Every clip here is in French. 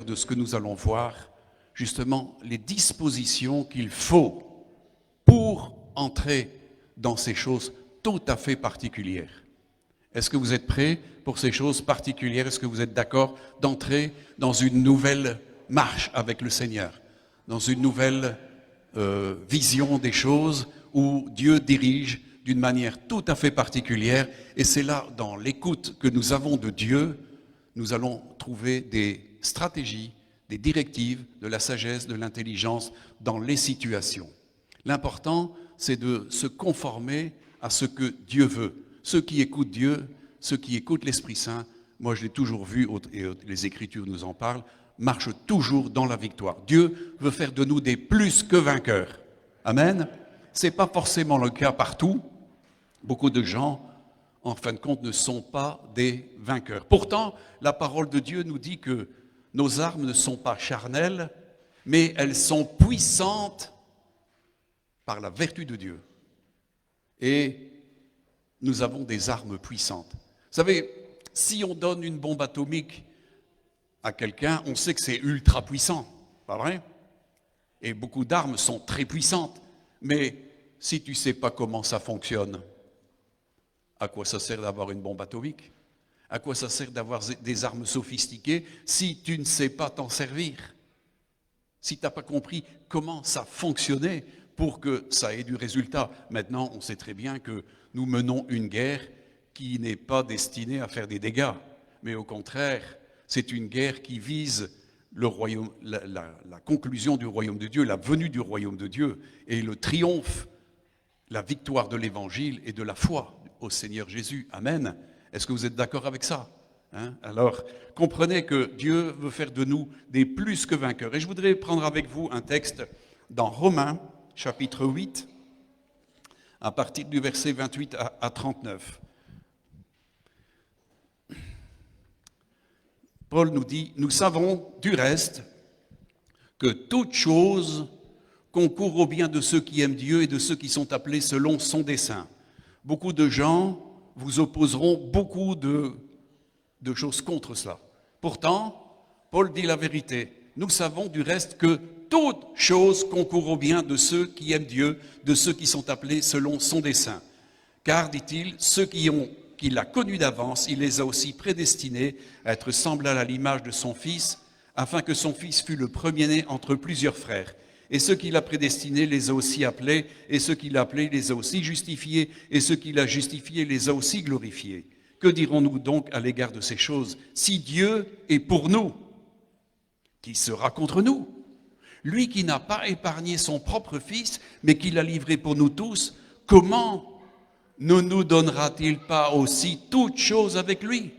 de ce que nous allons voir, justement, les dispositions qu'il faut pour entrer dans ces choses tout à fait particulières. Est-ce que vous êtes prêts pour ces choses particulières? Est-ce que vous êtes d'accord d'entrer dans une nouvelle marche avec le Seigneur, dans une nouvelle vision des choses où Dieu dirige d'une manière tout à fait particulière? Et c'est là, dans l'écoute que nous avons de Dieu, nous allons trouver des stratégies, des directives, de la sagesse, de l'intelligence dans les situations. L'important, c'est de se conformer à ce que Dieu veut. Ceux qui écoutent Dieu, ceux qui écoutent l'Esprit Saint, moi je l'ai toujours vu, et les Écritures nous en parlent, marchent toujours dans la victoire. Dieu veut faire de nous des plus que vainqueurs. Amen. Ce n'est pas forcément le cas partout. Beaucoup de gens, en fin de compte, ne sont pas des vainqueurs. Pourtant, la parole de Dieu nous dit que nos armes ne sont pas charnelles, mais elles sont puissantes par la vertu de Dieu. Et nous avons des armes puissantes. Vous savez, si on donne une bombe atomique à quelqu'un, on sait que c'est ultra puissant, pas vrai? Et beaucoup d'armes sont très puissantes. Mais si tu ne sais pas comment ça fonctionne, à quoi ça sert d'avoir une bombe atomique? À quoi ça sert d'avoir des armes sophistiquées si tu ne sais pas t'en servir? Si tu n'as pas compris comment ça fonctionnait pour que ça ait du résultat. Maintenant, on sait très bien que nous menons une guerre qui n'est pas destinée à faire des dégâts, mais au contraire, c'est une guerre qui vise le royaume, la conclusion du royaume de Dieu, la venue du royaume de Dieu, et le triomphe, la victoire de l'évangile et de la foi au Seigneur Jésus. Amen. Est-ce que vous êtes d'accord avec ça? Alors, comprenez que Dieu veut faire de nous des plus que vainqueurs. Et je voudrais prendre avec vous un texte dans Romains, chapitre 8, à partir du verset 28 à 39. Paul nous dit, « Nous savons du reste que toute chose concourt au bien de ceux qui aiment Dieu et de ceux qui sont appelés selon son dessein. » Beaucoup de gens vous opposeront beaucoup de choses contre cela. Pourtant, Paul dit la vérité. Nous savons du reste que toute chose concourt au bien de ceux qui aiment Dieu, de ceux qui sont appelés selon son dessein. Car, dit-il, ceux qu'il a connus d'avance, il les a aussi prédestinés à être semblables à l'image de son Fils, afin que son Fils fût le premier-né entre plusieurs frères. Et ceux qu'il a prédestinés les a aussi appelés, et ceux qu'il a appelés les a aussi justifiés, et ceux qu'il a justifiés les a aussi glorifiés. Que dirons-nous donc à l'égard de ces choses? Si Dieu est pour nous, qui sera contre nous? Lui qui n'a pas épargné son propre Fils, mais qui l'a livré pour nous tous, comment ne nous donnera-t-il pas aussi toutes choses avec lui?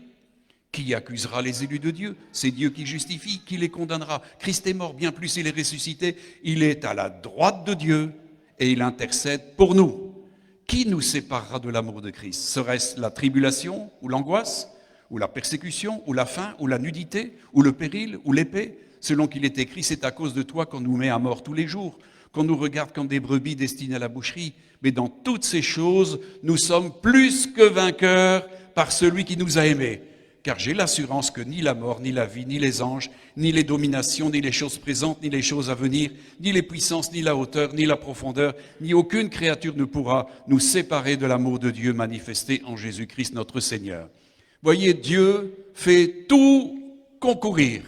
Qui accusera les élus de Dieu? C'est Dieu qui justifie, qui les condamnera. Christ est mort, bien plus il est ressuscité, il est à la droite de Dieu et il intercède pour nous. Qui nous séparera de l'amour de Christ? Serait-ce la tribulation ou l'angoisse, ou la persécution, ou la faim, ou la nudité, ou le péril, ou l'épée? Selon qu'il est écrit, c'est à cause de toi qu'on nous met à mort tous les jours, qu'on nous regarde comme des brebis destinées à la boucherie. Mais dans toutes ces choses, nous sommes plus que vainqueurs par celui qui nous a aimés. Car j'ai l'assurance que ni la mort, ni la vie, ni les anges, ni les dominations, ni les choses présentes, ni les choses à venir, ni les puissances, ni la hauteur, ni la profondeur, ni aucune créature ne pourra nous séparer de l'amour de Dieu manifesté en Jésus-Christ notre Seigneur. Voyez, Dieu fait tout concourir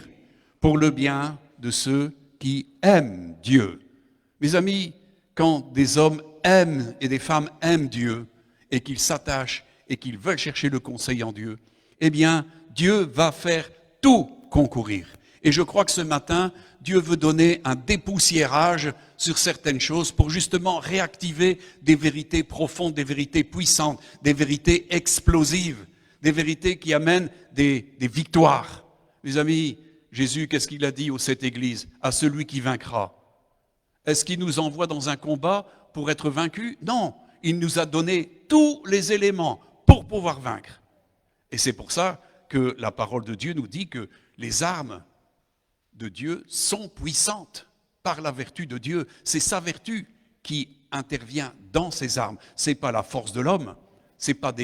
pour le bien de ceux qui aiment Dieu. Mes amis, quand des hommes aiment et des femmes aiment Dieu et qu'ils s'attachent et qu'ils veulent chercher le conseil en Dieu, eh bien, Dieu va faire tout concourir. Et je crois que ce matin, Dieu veut donner un dépoussiérage sur certaines choses pour justement réactiver des vérités profondes, des vérités puissantes, des vérités explosives, des vérités qui amènent des victoires. Mes amis, Jésus, qu'est-ce qu'il a dit aux sept églises? À celui qui vaincra. Est-ce qu'il nous envoie dans un combat pour être vaincu? Non, il nous a donné tous les éléments pour pouvoir vaincre. Et c'est pour ça que la parole de Dieu nous dit que les armes de Dieu sont puissantes par la vertu de Dieu. C'est sa vertu qui intervient dans ces armes. Ce n'est pas la force de l'homme, C'est pas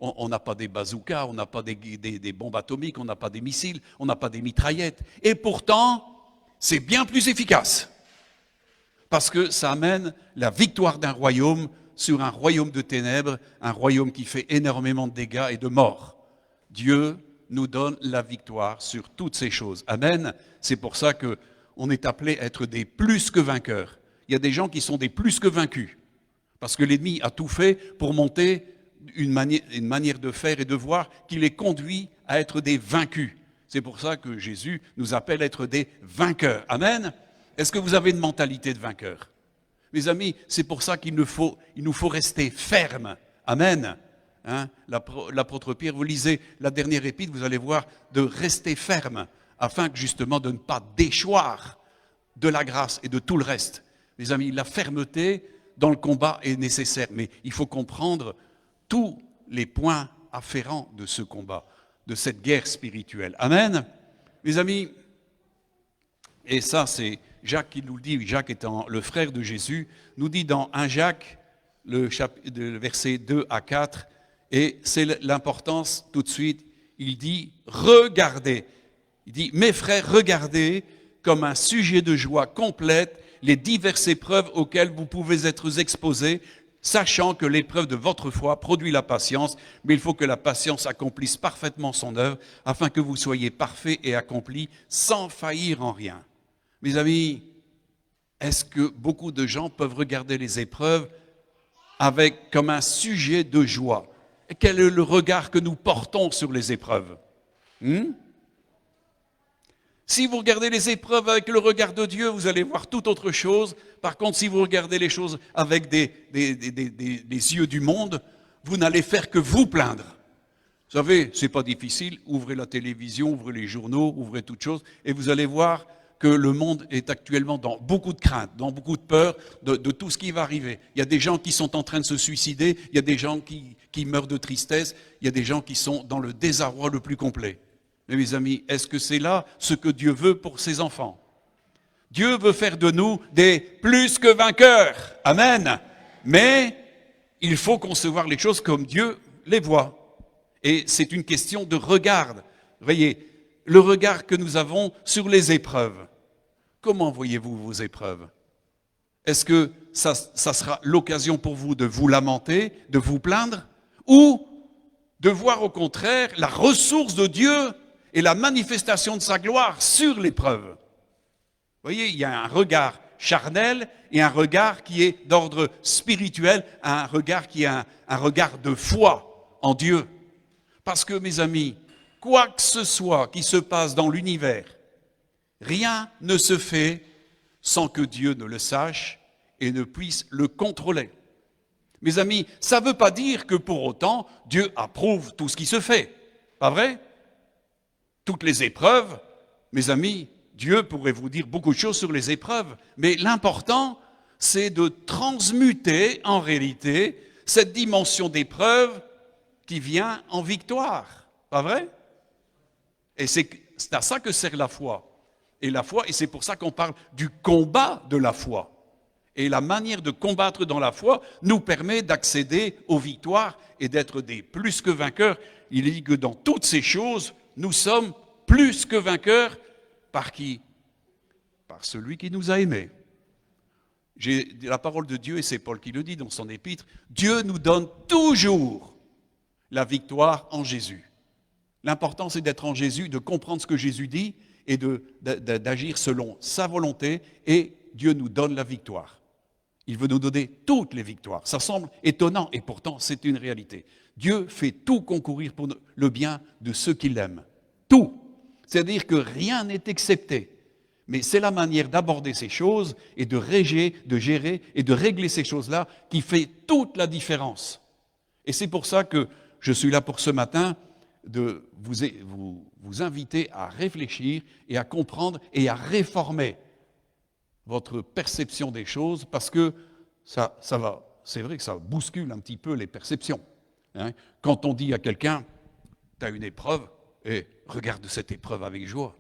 on n'a pas des bazookas, on n'a pas des bombes atomiques, on n'a pas des missiles, on n'a pas des mitraillettes. Et pourtant, c'est bien plus efficace. Parce que ça amène la victoire d'un royaume sur un royaume de ténèbres, un royaume qui fait énormément de dégâts et de morts. Dieu nous donne la victoire sur toutes ces choses. Amen. C'est pour ça qu'on est appelé à être des plus que vainqueurs. Il y a des gens qui sont des plus que vaincus. Parce que l'ennemi a tout fait pour monter une manière de faire et de voir qui les conduit à être des vaincus. C'est pour ça que Jésus nous appelle à être des vainqueurs. Amen. Est-ce que vous avez une mentalité de vainqueur? Mes amis, c'est pour ça qu'il nous faut rester fermes. Amen. Hein? L'apôtre Pierre, vous lisez la dernière épître, vous allez voir de rester ferme, afin que justement de ne pas déchoir de la grâce et de tout le reste. Mes amis, la fermeté dans le combat est nécessaire, mais il faut comprendre tous les points afférents de ce combat, de cette guerre spirituelle. Amen. Mes amis, et ça c'est Jacques qui nous le dit, Jacques étant le frère de Jésus, nous dit dans 1 Jacques, le verset 2 à 4, et c'est l'importance tout de suite, il dit « Regardez ». Il dit « Mes frères, regardez comme un sujet de joie complète les diverses épreuves auxquelles vous pouvez être exposés, sachant que l'épreuve de votre foi produit la patience, mais il faut que la patience accomplisse parfaitement son œuvre, afin que vous soyez parfaits et accomplis sans faillir en rien. » Mes amis, est-ce que beaucoup de gens peuvent regarder les épreuves comme un sujet de joie? Et quel est le regard que nous portons sur les épreuves? Si vous regardez les épreuves avec le regard de Dieu, vous allez voir tout autre chose. Par contre, si vous regardez les choses avec des yeux du monde, vous n'allez faire que vous plaindre. Vous savez, c'est pas difficile. Ouvrez la télévision, ouvrez les journaux, ouvrez toutes choses, et vous allez voir que le monde est actuellement dans beaucoup de crainte, dans beaucoup de peur de tout ce qui va arriver. Il y a des gens qui sont en train de se suicider, il y a des gens qui meurent de tristesse, il y a des gens qui sont dans le désarroi le plus complet. Mais mes amis, est-ce que c'est là ce que Dieu veut pour ses enfants? Dieu veut faire de nous des plus que vainqueurs. Amen. Mais il faut concevoir les choses comme Dieu les voit. Et c'est une question de regard. Voyez, le regard que nous avons sur les épreuves. Comment voyez-vous vos épreuves? Est-ce que ça sera l'occasion pour vous de vous lamenter, de vous plaindre, ou de voir au contraire la ressource de Dieu et la manifestation de sa gloire sur l'épreuve? Vous voyez, il y a un regard charnel et un regard qui est d'ordre spirituel, un regard qui est un regard de foi en Dieu. Parce que, mes amis, quoi que ce soit qui se passe dans l'univers, rien ne se fait sans que Dieu ne le sache et ne puisse le contrôler. Mes amis, ça ne veut pas dire que pour autant, Dieu approuve tout ce qui se fait. Pas vrai? Toutes les épreuves, mes amis, Dieu pourrait vous dire beaucoup de choses sur les épreuves, mais l'important, c'est de transmuter en réalité cette dimension d'épreuve qui vient en victoire. Pas vrai? Et c'est à ça que sert la foi. Et c'est pour ça qu'on parle du combat de la foi. Et la manière de combattre dans la foi nous permet d'accéder aux victoires et d'être des plus que vainqueurs. Il dit que dans toutes ces choses, nous sommes plus que vainqueurs. Par qui? Par celui qui nous a aimés. J'ai la parole de Dieu, et c'est Paul qui le dit dans son épître, Dieu nous donne toujours la victoire en Jésus. L'important, c'est d'être en Jésus, de comprendre ce que Jésus dit et d'agir selon sa volonté, et Dieu nous donne la victoire. Il veut nous donner toutes les victoires. Ça semble étonnant, et pourtant, c'est une réalité. Dieu fait tout concourir pour le bien de ceux qui l'aiment. Tout. C'est-à-dire que rien n'est excepté. Mais c'est la manière d'aborder ces choses et de gérer et de régler ces choses-là qui fait toute la différence. Et c'est pour ça que je suis là pour ce matin de vous inviter à réfléchir et à comprendre et à réformer votre perception des choses, parce que ça va, c'est vrai que ça bouscule un petit peu les perceptions. Hein. Quand on dit à quelqu'un, tu as une épreuve, et regarde cette épreuve avec joie.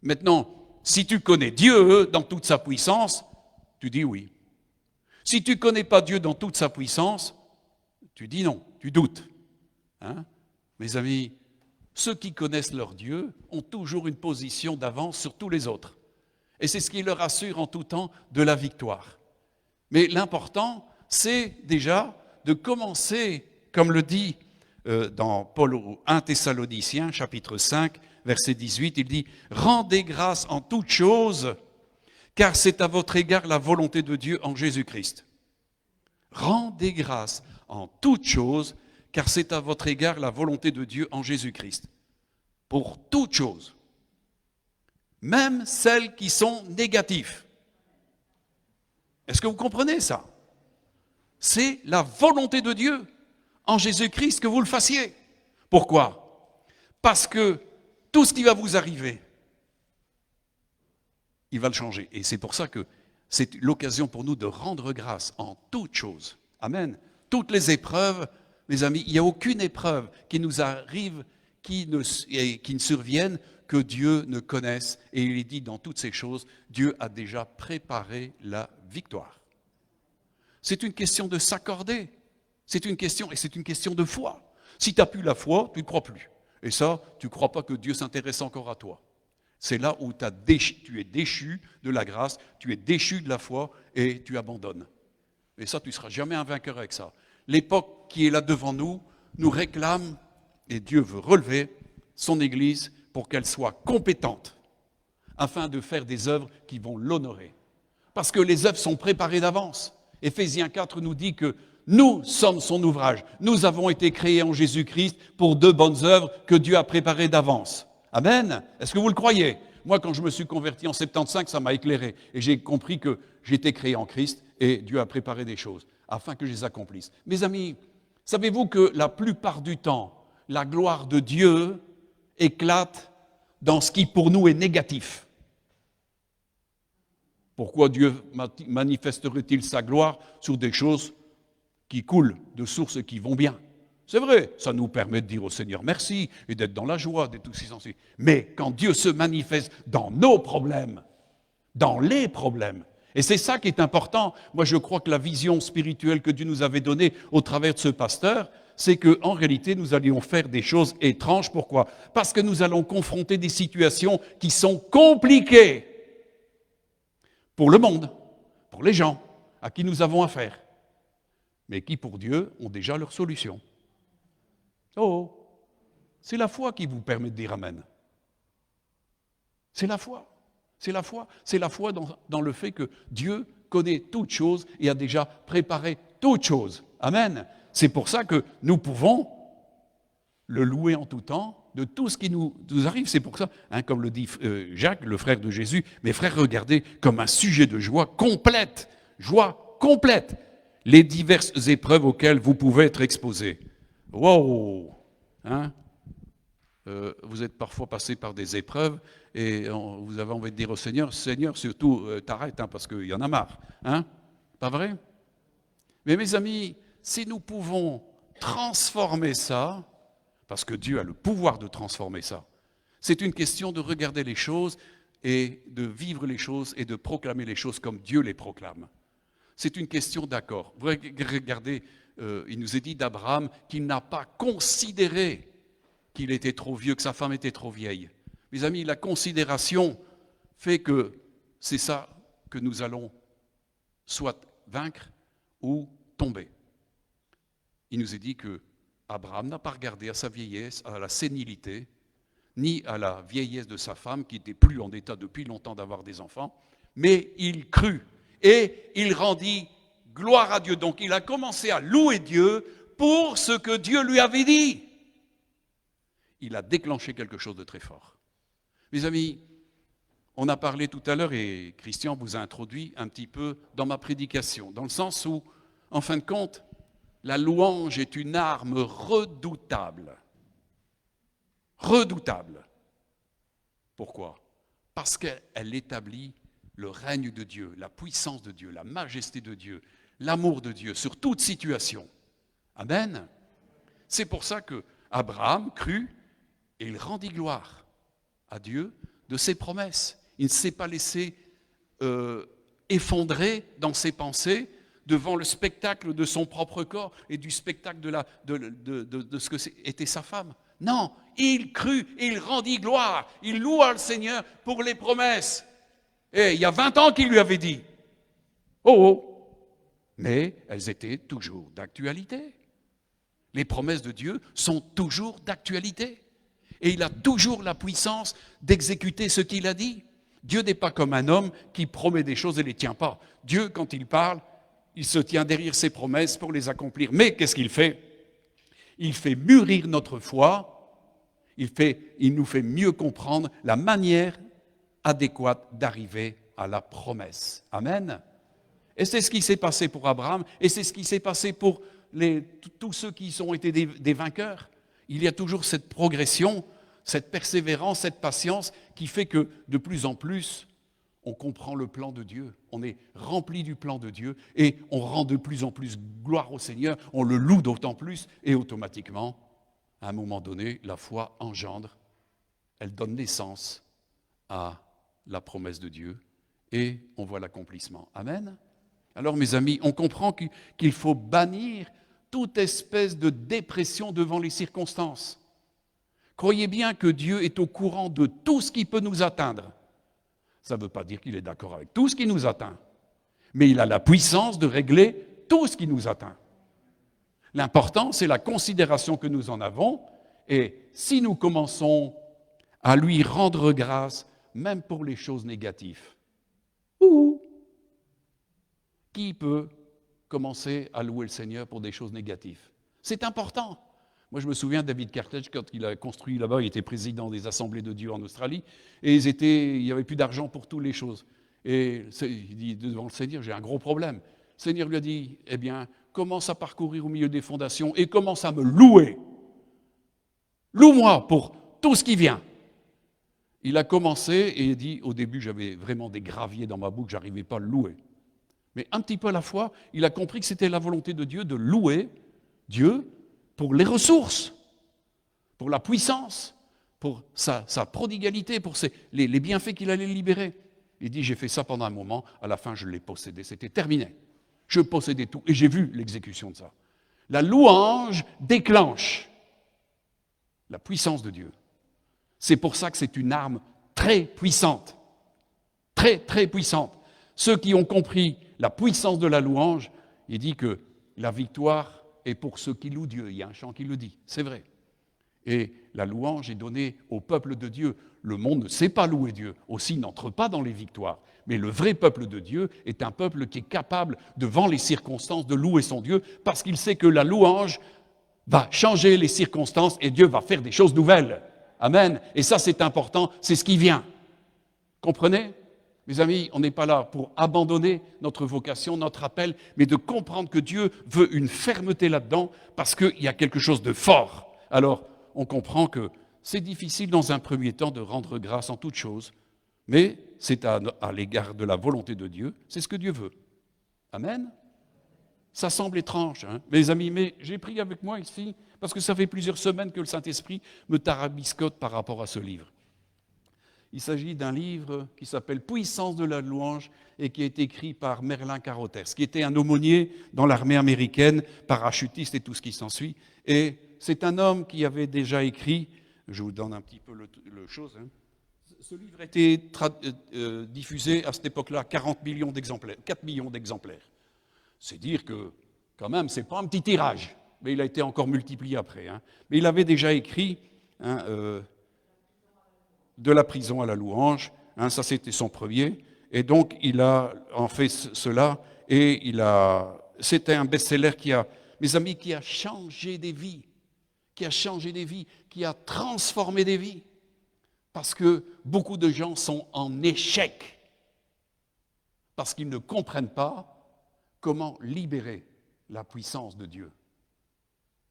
Maintenant, si tu connais Dieu dans toute sa puissance, tu dis oui. Si tu ne connais pas Dieu dans toute sa puissance, Tu dis non, tu doutes. Hein? Mes amis, ceux qui connaissent leur Dieu ont toujours une position d'avance sur tous les autres. Et c'est ce qui leur assure en tout temps de la victoire. Mais l'important, c'est déjà de commencer, comme le dit dans Paul au 1 Thessaloniciens, chapitre 5, verset 18, il dit « Rendez grâce en toutes choses, car c'est à votre égard la volonté de Dieu en Jésus-Christ. » Rendez grâce en toutes choses, car c'est à votre égard la volonté de Dieu en Jésus-Christ. Pour toutes choses, même celles qui sont négatives. Est-ce que vous comprenez ça? C'est la volonté de Dieu en Jésus-Christ que vous le fassiez. Pourquoi? Parce que tout ce qui va vous arriver, il va le changer. Et c'est pour ça que c'est l'occasion pour nous de rendre grâce en toutes choses. Amen. Toutes les épreuves, mes amis, il n'y a aucune épreuve qui nous arrive, qui ne survienne, que Dieu ne connaisse. Et il est dit dans toutes ces choses, Dieu a déjà préparé la victoire. C'est une question de s'accorder. C'est une question de foi. Si tu n'as plus la foi, tu ne crois plus. Et ça, tu ne crois pas que Dieu s'intéresse encore à toi. C'est là où tu es déchu de la grâce, tu es déchu de la foi et tu abandonnes. Et ça, tu ne seras jamais un vainqueur avec ça. L'époque qui est là devant nous nous réclame, et Dieu veut relever son Église pour qu'elle soit compétente, afin de faire des œuvres qui vont l'honorer. Parce que les œuvres sont préparées d'avance. Éphésiens 4 nous dit que nous sommes son ouvrage. Nous avons été créés en Jésus-Christ pour de bonnes œuvres que Dieu a préparées d'avance. Amen. Est-ce que vous le croyez? Moi, quand je me suis converti en 75, ça m'a éclairé. Et j'ai compris que j'étais créé en Christ et Dieu a préparé des choses afin que je les accomplisse. Mes amis, savez-vous que la plupart du temps, la gloire de Dieu éclate dans ce qui pour nous est négatif? Pourquoi Dieu manifesterait-il sa gloire sur des choses qui coulent de sources qui vont bien? C'est vrai, ça nous permet de dire au Seigneur merci et d'être dans la joie, d'être aussi sensible. Mais quand Dieu se manifeste dans nos problèmes, dans les problèmes, et c'est ça qui est important, moi je crois que la vision spirituelle que Dieu nous avait donnée au travers de ce pasteur, c'est qu'en réalité nous allions faire des choses étranges. Pourquoi? Parce que nous allons confronter des situations qui sont compliquées pour le monde, pour les gens à qui nous avons affaire, mais qui pour Dieu ont déjà leur solution. Oh, c'est la foi qui vous permet de dire Amen. C'est la foi. C'est la foi. C'est la foi dans le fait que Dieu connaît toutes choses et a déjà préparé toutes choses. Amen. C'est pour ça que nous pouvons le louer en tout temps de tout ce qui nous arrive. C'est pour ça, comme le dit Jacques, le frère de Jésus, mes frères, regardez comme un sujet de joie complète, les diverses épreuves auxquelles vous pouvez être exposés. Wow! Vous êtes parfois passé par des épreuves et vous avez envie de dire au Seigneur, Seigneur, surtout, t'arrêtes parce qu'il y en a marre. Pas vrai? Mais mes amis, si nous pouvons transformer ça, parce que Dieu a le pouvoir de transformer ça, c'est une question de regarder les choses et de vivre les choses et de proclamer les choses comme Dieu les proclame. C'est une question d'accord. Vous regardez, il nous est dit d'Abraham qu'il n'a pas considéré qu'il était trop vieux, que sa femme était trop vieille. Mes amis, la considération fait que c'est ça que nous allons soit vaincre ou tomber. Il nous est dit que Abraham n'a pas regardé à sa vieillesse, à la sénilité, ni à la vieillesse de sa femme, qui n'était plus en état depuis longtemps d'avoir des enfants, mais il crut et il rendit gloire à Dieu. Donc il a commencé à louer Dieu pour ce que Dieu lui avait dit. Il a déclenché quelque chose de très fort. Mes amis, on a parlé tout à l'heure, et Christian vous a introduit un petit peu dans ma prédication, dans le sens où, en fin de compte, la louange est une arme redoutable. Redoutable. Pourquoi? Parce qu'elle établit le règne de Dieu, la puissance de Dieu, la majesté de Dieu, l'amour de Dieu sur toute situation. Amen. C'est pour ça que Abraham crut et il rendit gloire à Dieu de ses promesses. Il ne s'est pas laissé effondrer dans ses pensées devant le spectacle de son propre corps et du spectacle de ce que était sa femme. Non, il crut, il rendit gloire, il loua le Seigneur pour les promesses. Et il y a 20 ans qu'il lui avait dit. Oh, mais elles étaient toujours d'actualité. Les promesses de Dieu sont toujours d'actualité. Et il a toujours la puissance d'exécuter ce qu'il a dit. Dieu n'est pas comme un homme qui promet des choses et ne les tient pas. Dieu, quand il parle, il se tient derrière ses promesses pour les accomplir. Mais qu'est-ce qu'il fait? Il fait mûrir notre foi, il nous fait mieux comprendre la manière adéquate d'arriver à la promesse. Amen. Et c'est ce qui s'est passé pour Abraham, et c'est ce qui s'est passé pour tous ceux qui ont été des vainqueurs. Il y a toujours cette progression, cette persévérance, cette patience qui fait que de plus en plus, on comprend le plan de Dieu. On est rempli du plan de Dieu et on rend de plus en plus gloire au Seigneur, on le loue d'autant plus et automatiquement, à un moment donné, la foi engendre, elle donne naissance à la promesse de Dieu et on voit l'accomplissement. Amen. Alors mes amis, on comprend qu'il faut bannir toute espèce de dépression devant les circonstances. Croyez bien que Dieu est au courant de tout ce qui peut nous atteindre. Ça ne veut pas dire qu'il est d'accord avec tout ce qui nous atteint, mais il a la puissance de régler tout ce qui nous atteint. L'important, c'est la considération que nous en avons, et si nous commençons à lui rendre grâce, même pour les choses négatives, qui peut commencer à louer le Seigneur pour des choses négatives? C'est important. Moi, je me souviens de David Carthage, quand il a construit là-bas, il était président des Assemblées de Dieu en Australie, et il n'y avait plus d'argent pour toutes les choses. Et il dit devant le Seigneur, j'ai un gros problème. Le Seigneur lui a dit, eh bien, commence à parcourir au milieu des fondations et commence à me louer. Loue-moi pour tout ce qui vient. Il a commencé et il dit, au début, j'avais vraiment des graviers dans ma bouche, je n'arrivais pas à le louer. Mais un petit peu à la fois, il a compris que c'était la volonté de Dieu de louer Dieu pour les ressources, pour la puissance, pour sa prodigalité, pour les bienfaits qu'il allait libérer. Il dit, j'ai fait ça pendant un moment, à la fin je l'ai possédé, c'était terminé. Je possédais tout et j'ai vu l'exécution de ça. La louange déclenche la puissance de Dieu. C'est pour ça que c'est une arme très puissante, très très puissante. Ceux qui ont compris la puissance de la louange, il dit que la victoire est pour ceux qui louent Dieu. Il y a un chant qui le dit, c'est vrai. Et la louange est donnée au peuple de Dieu. Le monde ne sait pas louer Dieu, aussi n'entre pas dans les victoires. Mais le vrai peuple de Dieu est un peuple qui est capable, devant les circonstances, de louer son Dieu, parce qu'il sait que la louange va changer les circonstances et Dieu va faire des choses nouvelles. Amen. Et ça, c'est important, c'est ce qui vient. Comprenez ? Mes amis, on n'est pas là pour abandonner notre vocation, notre appel, mais de comprendre que Dieu veut une fermeté là-dedans parce qu'il y a quelque chose de fort. Alors, on comprend que c'est difficile dans un premier temps de rendre grâce en toutes choses, mais c'est à l'égard de la volonté de Dieu, c'est ce que Dieu veut. Amen. Ça semble étrange, hein, mes amis, mais j'ai pris avec moi ici, parce que ça fait plusieurs semaines que le Saint-Esprit me tarabiscote par rapport à ce livre. Il s'agit d'un livre qui s'appelle « Puissance de la louange » et qui a été écrit par Merlin Carothers, qui était un aumônier dans l'armée américaine, parachutiste et tout ce qui s'ensuit. Et c'est un homme qui avait déjà écrit, je vous donne un petit peu le chose, hein. Ce livre a été diffusé à cette époque-là, 4 millions d'exemplaires. C'est dire que, quand même, ce n'est pas un petit tirage, mais il a été encore multiplié après. Hein. Mais il avait déjà écrit... de la prison à la louange, hein, ça c'était son premier, et donc il a en fait cela, et c'était un best-seller mes amis, qui a changé des vies, qui a transformé des vies, parce que beaucoup de gens sont en échec, parce qu'ils ne comprennent pas comment libérer la puissance de Dieu.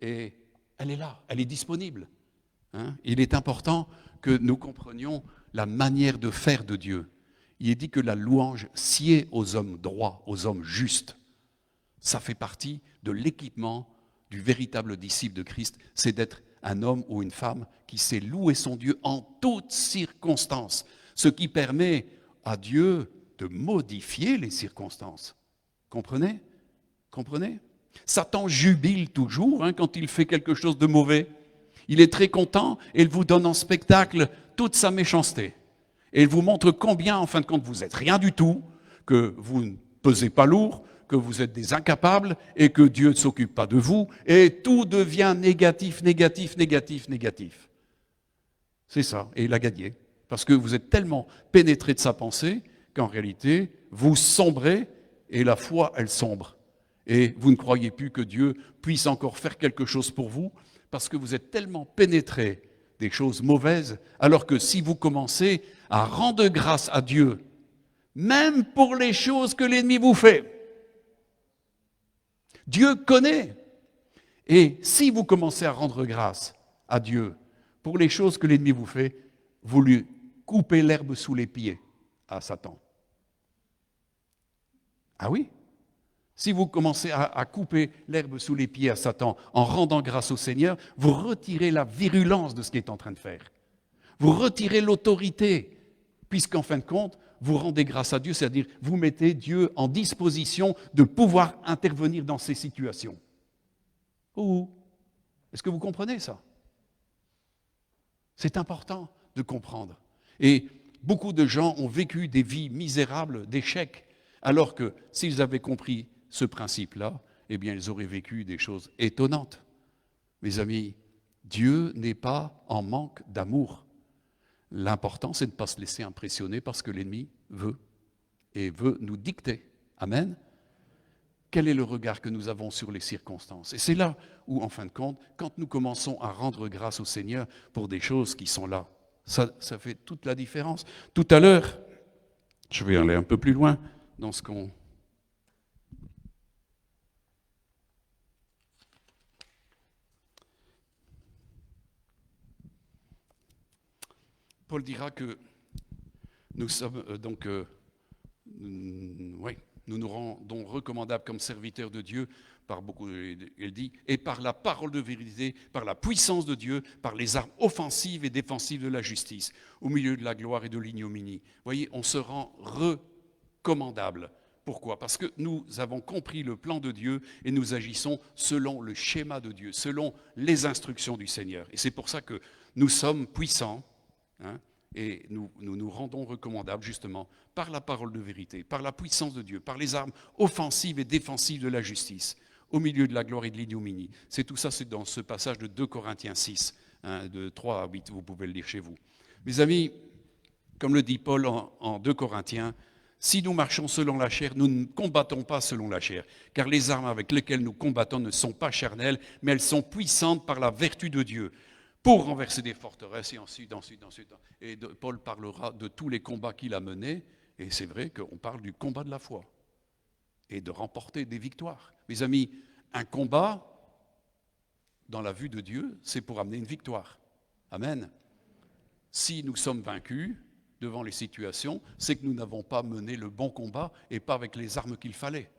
Et elle est là, elle est disponible. Hein. Il est important que nous comprenions la manière de faire de Dieu. Il est dit que la louange sied aux hommes droits, aux hommes justes. Ça fait partie de l'équipement du véritable disciple de Christ, c'est d'être un homme ou une femme qui sait louer son Dieu en toutes circonstances, ce qui permet à Dieu de modifier les circonstances. Comprenez ? Comprenez? Satan jubile toujours quand il fait quelque chose de mauvais. Il est très content et il vous donne en spectacle toute sa méchanceté. Et il vous montre combien, en fin de compte, vous n'êtes rien du tout, que vous ne pesez pas lourd, que vous êtes des incapables et que Dieu ne s'occupe pas de vous. Et tout devient négatif, négatif, négatif, négatif. C'est ça. Et il a gagné. Parce que vous êtes tellement pénétré de sa pensée qu'en réalité, vous sombrez et la foi, elle sombre. Et vous ne croyez plus que Dieu puisse encore faire quelque chose pour vous parce que vous êtes tellement pénétré des choses mauvaises, alors que si vous commencez à rendre grâce à Dieu, même pour les choses que l'ennemi vous fait, Dieu connaît. Et si vous commencez à rendre grâce à Dieu pour les choses que l'ennemi vous fait, vous lui coupez l'herbe sous les pieds à Satan. Ah oui? Si vous commencez à couper l'herbe sous les pieds à Satan en rendant grâce au Seigneur, vous retirez la virulence de ce qu'il est en train de faire. Vous retirez l'autorité, puisqu'en fin de compte, vous rendez grâce à Dieu, c'est-à-dire vous mettez Dieu en disposition de pouvoir intervenir dans ces situations. Oh, est-ce que vous comprenez ça? C'est important de comprendre. Et beaucoup de gens ont vécu des vies misérables, d'échecs, alors que s'ils avaient compris ce principe-là, eh bien, ils auraient vécu des choses étonnantes. Mes amis, Dieu n'est pas en manque d'amour. L'important, c'est de ne pas se laisser impressionner par ce que l'ennemi veut et veut nous dicter. Amen. Quel est le regard que nous avons sur les circonstances? Et c'est là où, en fin de compte, quand nous commençons à rendre grâce au Seigneur pour des choses qui sont là, ça fait toute la différence. Tout à l'heure, je vais aller un peu plus loin dans ce qu'on... Paul dira que nous sommes nous nous rendons recommandables comme serviteurs de Dieu par beaucoup, il dit, et par la parole de vérité, par la puissance de Dieu, par les armes offensives et défensives de la justice, au milieu de la gloire et de l'ignominie. Vous voyez, on se rend recommandable. Pourquoi? Parce que nous avons compris le plan de Dieu et nous agissons selon le schéma de Dieu, selon les instructions du Seigneur. Et c'est pour ça que nous sommes puissants. Et nous rendons recommandables justement par la parole de vérité, par la puissance de Dieu, par les armes offensives et défensives de la justice, au milieu de la gloire et de l'ignominie. C'est tout ça, c'est dans ce passage de 2 Corinthiens 6, de 3 à 8, vous pouvez le lire chez vous. Mes amis, comme le dit Paul en 2 Corinthiens, si nous marchons selon la chair, nous ne combattons pas selon la chair, car les armes avec lesquelles nous combattons ne sont pas charnelles, mais elles sont puissantes par la vertu de Dieu, pour renverser des forteresses, et ensuite. Et Paul parlera de tous les combats qu'il a menés, et c'est vrai qu'on parle du combat de la foi, et de remporter des victoires. Mes amis, un combat, dans la vue de Dieu, c'est pour amener une victoire. Amen. Si nous sommes vaincus devant les situations, c'est que nous n'avons pas mené le bon combat, et pas avec les armes qu'il fallait.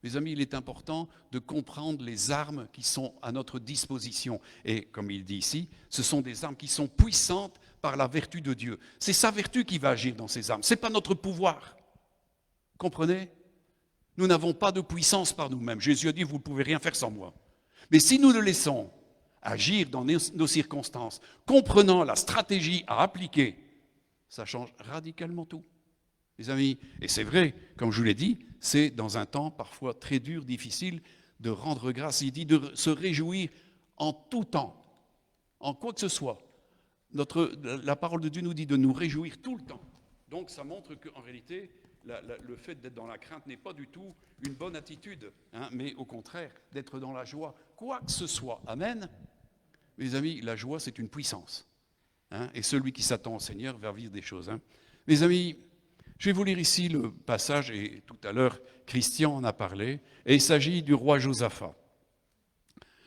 Mes amis, il est important de comprendre les armes qui sont à notre disposition. Et comme il dit ici, ce sont des armes qui sont puissantes par la vertu de Dieu. C'est sa vertu qui va agir dans ces armes, ce n'est pas notre pouvoir. Comprenez? Nous n'avons pas de puissance par nous-mêmes. Jésus a dit, vous ne pouvez rien faire sans moi. Mais si nous le laissons agir dans nos circonstances, comprenant la stratégie à appliquer, ça change radicalement tout. Mes amis, et c'est vrai, comme je vous l'ai dit, c'est dans un temps parfois très dur, difficile, de rendre grâce. Il dit de se réjouir en tout temps, en quoi que ce soit. La parole de Dieu nous dit de nous réjouir tout le temps. Donc ça montre qu'en réalité, le fait d'être dans la crainte n'est pas du tout une bonne attitude, mais au contraire, d'être dans la joie, quoi que ce soit. Amen. Mes amis, la joie, c'est une puissance. Et celui qui s'attend au Seigneur va vivre des choses. Mes amis, je vais vous lire ici le passage, et tout à l'heure, Christian en a parlé, et il s'agit du roi Josaphat.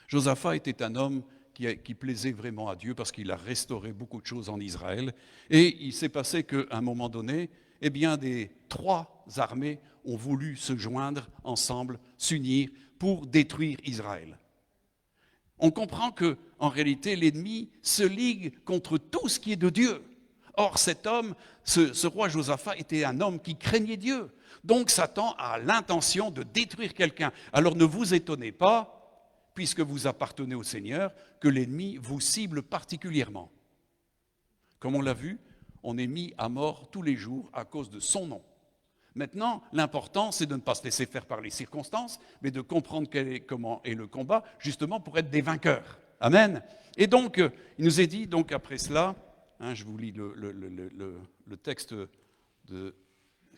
Josaphat était un homme qui plaisait vraiment à Dieu parce qu'il a restauré beaucoup de choses en Israël. Et il s'est passé qu'à un moment donné, eh bien, des trois armées ont voulu se joindre ensemble, s'unir pour détruire Israël. On comprend qu'en réalité, l'ennemi se ligue contre tout ce qui est de Dieu. Or, cet homme, ce roi Josaphat, était un homme qui craignait Dieu. Donc, Satan a l'intention de détruire quelqu'un. Alors, ne vous étonnez pas, puisque vous appartenez au Seigneur, que l'ennemi vous cible particulièrement. Comme on l'a vu, on est mis à mort tous les jours à cause de son nom. Maintenant, l'important, c'est de ne pas se laisser faire par les circonstances, mais de comprendre comment est le combat, justement pour être des vainqueurs. Amen. Et donc, il nous est dit, donc après cela, je vous lis le texte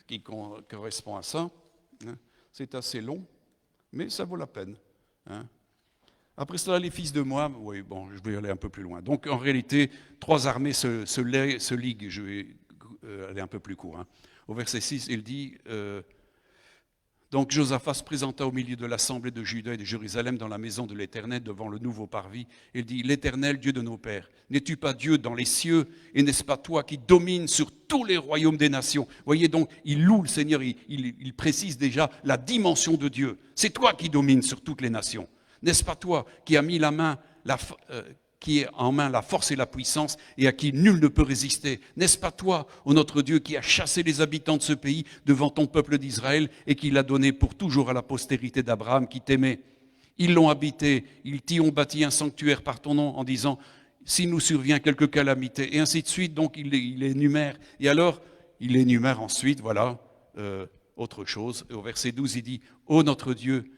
qui correspond à ça. C'est assez long, mais ça vaut la peine. Après cela, les fils de Moab, oui, bon, je vais aller un peu plus loin. Donc, en réalité, 3 armées se liguent. Je vais aller un peu plus court. Au verset 6, il dit, donc Josaphat se présenta au milieu de l'assemblée de Juda et de Jérusalem dans la maison de l'Éternel devant le nouveau parvis. Il dit, l'Éternel, Dieu de nos pères, n'es-tu pas Dieu dans les cieux et n'est-ce pas toi qui domines sur tous les royaumes des nations? Voyez donc, il loue le Seigneur, il précise déjà la dimension de Dieu. C'est toi qui domines sur toutes les nations. N'est-ce pas toi qui as mis qui est en main la force et la puissance et à qui nul ne peut résister? N'est-ce pas toi, ô notre Dieu, qui as chassé les habitants de ce pays devant ton peuple d'Israël et qui l'a donné pour toujours à la postérité d'Abraham qui t'aimait? Ils l'ont habité, ils t'y ont bâti un sanctuaire par ton nom en disant, si nous survient quelque calamité, et ainsi de suite. Donc il énumère. Et alors, il énumère ensuite, voilà, autre chose. Et au verset 12, il dit, ô notre Dieu,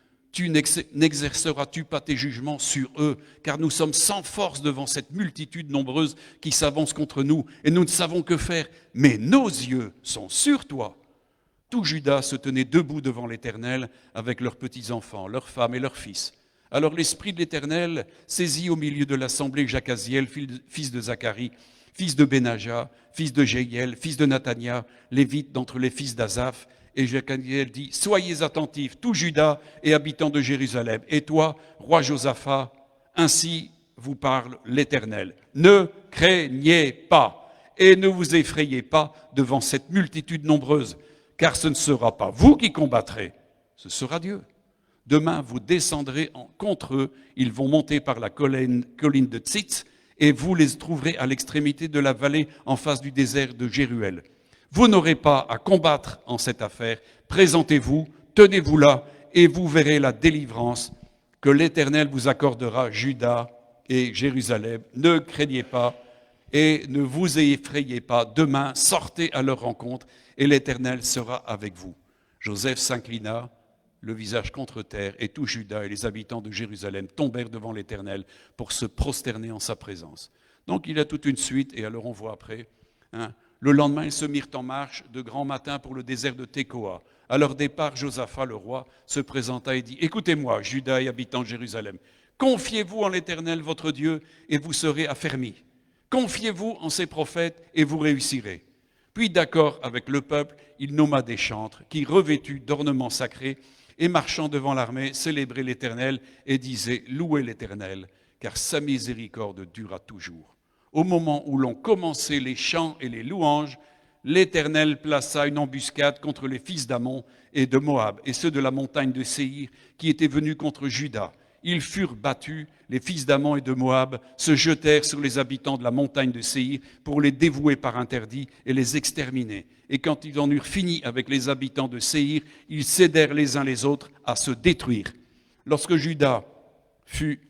n'exerceras-tu pas tes jugements sur eux, car nous sommes sans force devant cette multitude nombreuse qui s'avance contre nous, et nous ne savons que faire, mais nos yeux sont sur toi. Tout Juda se tenait debout devant l'Éternel avec leurs petits-enfants, leurs femmes et leurs fils. Alors l'Esprit de l'Éternel saisit au milieu de l'assemblée Jacaziel, fils de Zacharie, fils de Benaja, fils de Jéhiel, fils de Nathania, lévite d'entre les fils d'Azaph. Et Jacaziel dit, soyez attentifs, tout Juda et habitants de Jérusalem. Et toi, roi Josaphat, ainsi vous parle l'Éternel. Ne craignez pas et ne vous effrayez pas devant cette multitude nombreuse, car ce ne sera pas vous qui combattrez, ce sera Dieu. Demain, vous descendrez contre eux, ils vont monter par la colline de Tzitz, et vous les trouverez à l'extrémité de la vallée en face du désert de Jéruel. Vous n'aurez pas à combattre en cette affaire. Présentez-vous, tenez-vous là, et vous verrez la délivrance que l'Éternel vous accordera, Juda et Jérusalem. Ne craignez pas et ne vous effrayez pas. Demain, sortez à leur rencontre, et l'Éternel sera avec vous. Joseph s'inclina, le visage contre terre, et tout Juda et les habitants de Jérusalem tombèrent devant l'Éternel pour se prosterner en sa présence. Donc il y a toute une suite, et alors on voit après, le lendemain, ils se mirent en marche de grand matin pour le désert de Tekoa. À leur départ, Josaphat, le roi, se présenta et dit, « Écoutez-moi, Juda et habitants de Jérusalem, confiez-vous en l'Éternel, votre Dieu, et vous serez affermis. Confiez-vous en ses prophètes, et vous réussirez. » Puis, d'accord avec le peuple, il nomma des chantres qui, revêtus d'ornements sacrés et marchant devant l'armée, célébraient l'Éternel et disaient, « Louez l'Éternel, car sa miséricorde durera toujours. » Au moment où l'on commençait les chants et les louanges, l'Éternel plaça une embuscade contre les fils d'Ammon et de Moab et ceux de la montagne de Séhir qui étaient venus contre Juda. Ils furent battus, les fils d'Ammon et de Moab se jetèrent sur les habitants de la montagne de Séhir pour les dévouer par interdit et les exterminer. Et quand ils en eurent fini avec les habitants de Séhir, ils cédèrent les uns les autres à se détruire. Lorsque Juda fut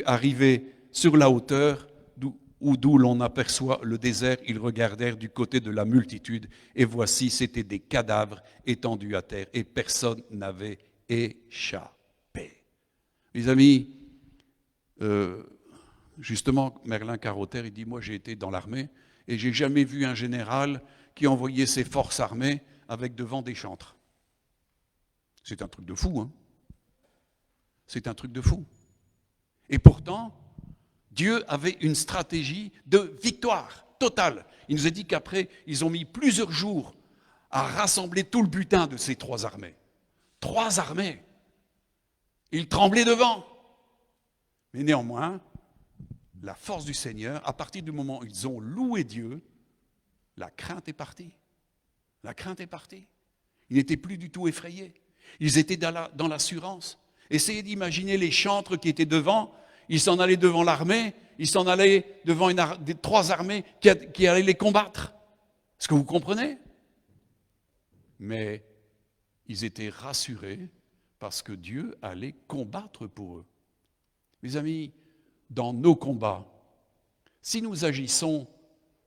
arrivé sur la hauteur d'où l'on aperçoit le désert, ils regardèrent du côté de la multitude, et voici, c'étaient des cadavres étendus à terre, et personne n'avait échappé. Mes amis, justement, Merlin Carotter, il dit, moi j'ai été dans l'armée, et j'ai jamais vu un général qui envoyait ses forces armées avec devant des chantres. C'est un truc de fou, hein. C'est un truc de fou. Et pourtant, Dieu avait une stratégie de victoire totale. Il nous a dit qu'après, ils ont mis plusieurs jours à rassembler tout le butin de ces 3 armées. 3 armées. Ils tremblaient devant. Mais néanmoins, la force du Seigneur, à partir du moment où ils ont loué Dieu, la crainte est partie. La crainte est partie. Ils n'étaient plus du tout effrayés. Ils étaient dans l'assurance. Essayez d'imaginer les chantres qui étaient devant. il s'en allait devant l'armée, il s'en allait devant des 3 armées qui allaient les combattre. Est-ce que vous comprenez? Mais ils étaient rassurés parce que Dieu allait combattre pour eux. Mes amis, dans nos combats, si nous agissons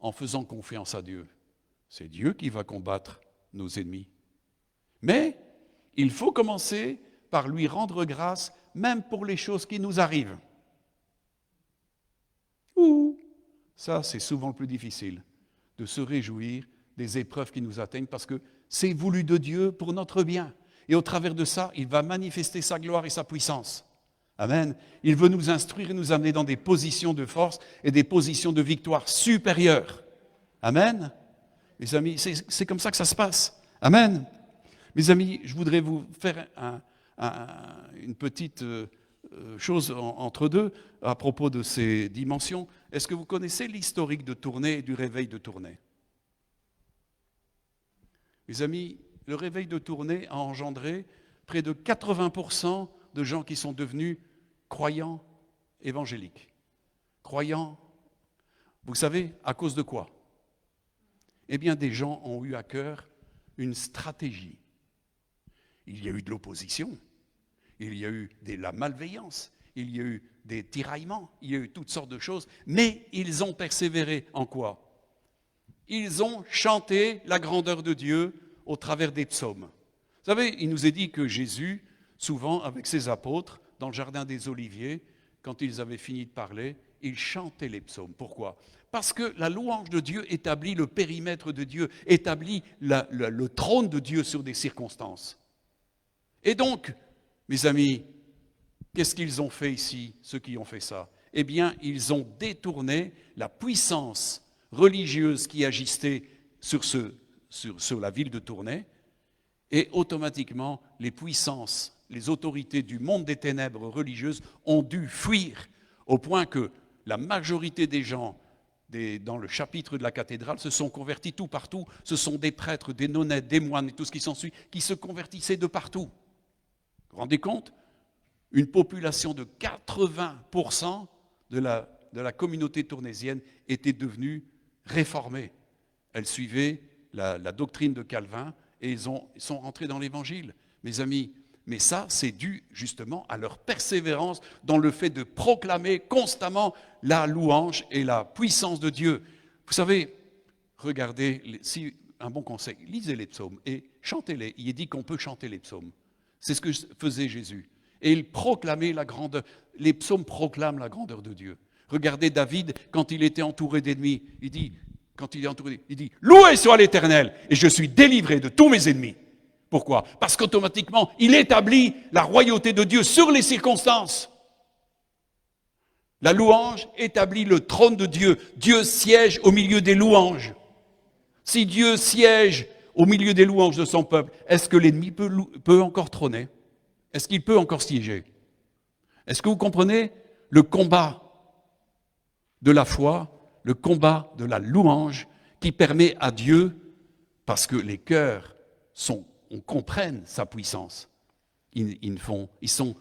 en faisant confiance à Dieu, c'est Dieu qui va combattre nos ennemis. Mais il faut commencer par lui rendre grâce, même pour les choses qui nous arrivent. Ça, c'est souvent le plus difficile, de se réjouir des épreuves qui nous atteignent, parce que c'est voulu de Dieu pour notre bien. Et au travers de ça, il va manifester sa gloire et sa puissance. Amen. Il veut nous instruire et nous amener dans des positions de force et des positions de victoire supérieures. Amen. Mes amis, c'est comme ça que ça se passe. Amen. Mes amis, je voudrais vous faire une petite chose entre deux à propos de ces dimensions. Est-ce que vous connaissez l'historique de Tournai et du réveil de Tournai? Mes amis, le réveil de Tournai a engendré près de 80% de gens qui sont devenus croyants évangéliques. Croyants, vous savez, à cause de quoi? Eh bien, des gens ont eu à cœur une stratégie. Il y a eu de l'opposition, il y a eu de la malveillance, il y a eu des tiraillements, il y a eu toutes sortes de choses, mais ils ont persévéré en quoi? Ils ont chanté la grandeur de Dieu au travers des psaumes. Vous savez, il nous est dit que Jésus, souvent avec ses apôtres, dans le jardin des Oliviers, quand ils avaient fini de parler, ils chantaient les psaumes. Pourquoi? Parce que la louange de Dieu établit le périmètre de Dieu, établit le trône de Dieu sur des circonstances. Et donc, mes amis, qu'est-ce qu'ils ont fait ici, ceux qui ont fait ça? Eh bien, ils ont détourné la puissance religieuse qui agissait sur la ville de Tournai, et automatiquement, les puissances, les autorités du monde des ténèbres religieuses ont dû fuir, au point que la majorité des gens dans le chapitre de la cathédrale se sont convertis tout partout. Ce sont des prêtres, des nonnettes, des moines et tout ce qui s'ensuit qui se convertissaient de partout. Vous vous rendez compte? Une population de 80% de la communauté tournaisienne était devenue réformée. Elle suivait la doctrine de Calvin et ils sont rentrés dans l'évangile, mes amis. Mais ça, c'est dû justement à leur persévérance dans le fait de proclamer constamment la louange et la puissance de Dieu. Vous savez, regardez, un bon conseil, lisez les psaumes et chantez-les. Il est dit qu'on peut chanter les psaumes. C'est ce que faisait Jésus. Et il proclamait la grandeur. Les psaumes proclament la grandeur de Dieu. Regardez David, quand il était entouré d'ennemis, il dit, loué soit l'Éternel, et je suis délivré de tous mes ennemis. Pourquoi? Parce qu'automatiquement, il établit la royauté de Dieu sur les circonstances. La louange établit le trône de Dieu. Dieu siège au milieu des louanges. Si Dieu siège au milieu des louanges de son peuple, est-ce que l'ennemi peut encore trôner? Est-ce qu'il peut encore siéger? Est-ce que vous comprenez le combat de la foi, le combat de la louange qui permet à Dieu, parce que les cœurs on comprenne sa puissance. Ils sont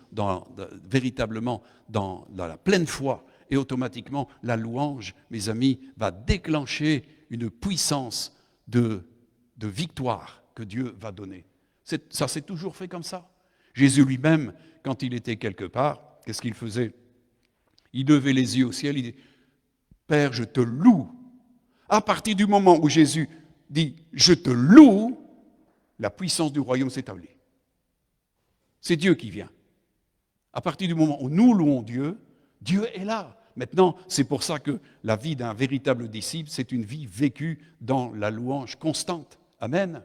véritablement dans la pleine foi. Et automatiquement, la louange, mes amis, va déclencher une puissance de victoire que Dieu va donner. Ça s'est toujours fait comme ça. Jésus lui-même, quand il était quelque part, qu'est-ce qu'il faisait? Il levait les yeux au ciel, il dit, Père, je te loue. À partir du moment où Jésus dit, je te loue, la puissance du royaume s'établit. C'est Dieu qui vient. À partir du moment où nous louons Dieu, Dieu est là. Maintenant, c'est pour ça que la vie d'un véritable disciple, c'est une vie vécue dans la louange constante. Amen.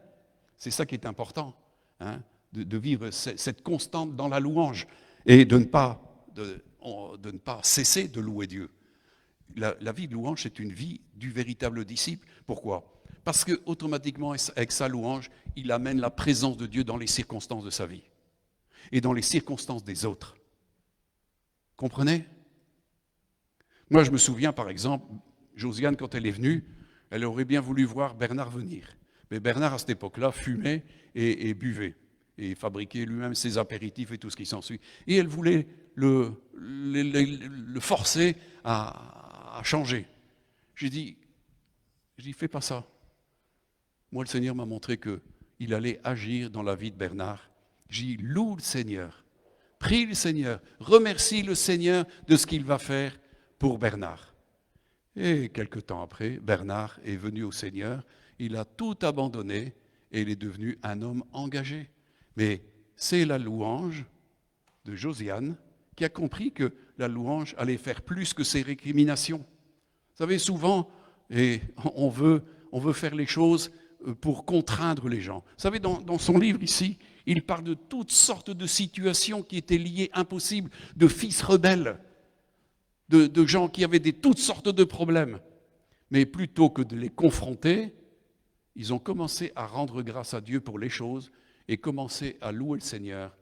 C'est ça qui est important, hein, de vivre cette constante dans la louange et de ne pas cesser de louer Dieu. La vie de louange, c'est une vie du véritable disciple. Pourquoi? Parce qu'automatiquement, avec sa louange, il amène la présence de Dieu dans les circonstances de sa vie et dans les circonstances des autres. Comprenez? Moi, je me souviens, par exemple, Josiane, quand elle est venue, elle aurait bien voulu voir Bernard venir. Mais Bernard, à cette époque-là, fumait et buvait. Et fabriquait lui-même ses apéritifs et tout ce qui s'ensuit. Et elle voulait le forcer à changer. J'ai dit, fais pas ça. Moi, le Seigneur m'a montré qu'il allait agir dans la vie de Bernard. J'ai dit, loue le Seigneur, prie le Seigneur, remercie le Seigneur de ce qu'il va faire pour Bernard. Et quelque temps après, Bernard est venu au Seigneur, il a tout abandonné et il est devenu un homme engagé. Mais c'est la louange de Josiane qui a compris que la louange allait faire plus que ses récriminations. Vous savez, souvent, et on veut faire les choses pour contraindre les gens. Vous savez, dans son livre ici, il parle de toutes sortes de situations qui étaient liées, impossibles, de fils rebelles, de gens qui avaient toutes sortes de problèmes. Mais plutôt que de les confronter, ils ont commencé à rendre grâce à Dieu pour les choses et commencé à louer le Seigneur.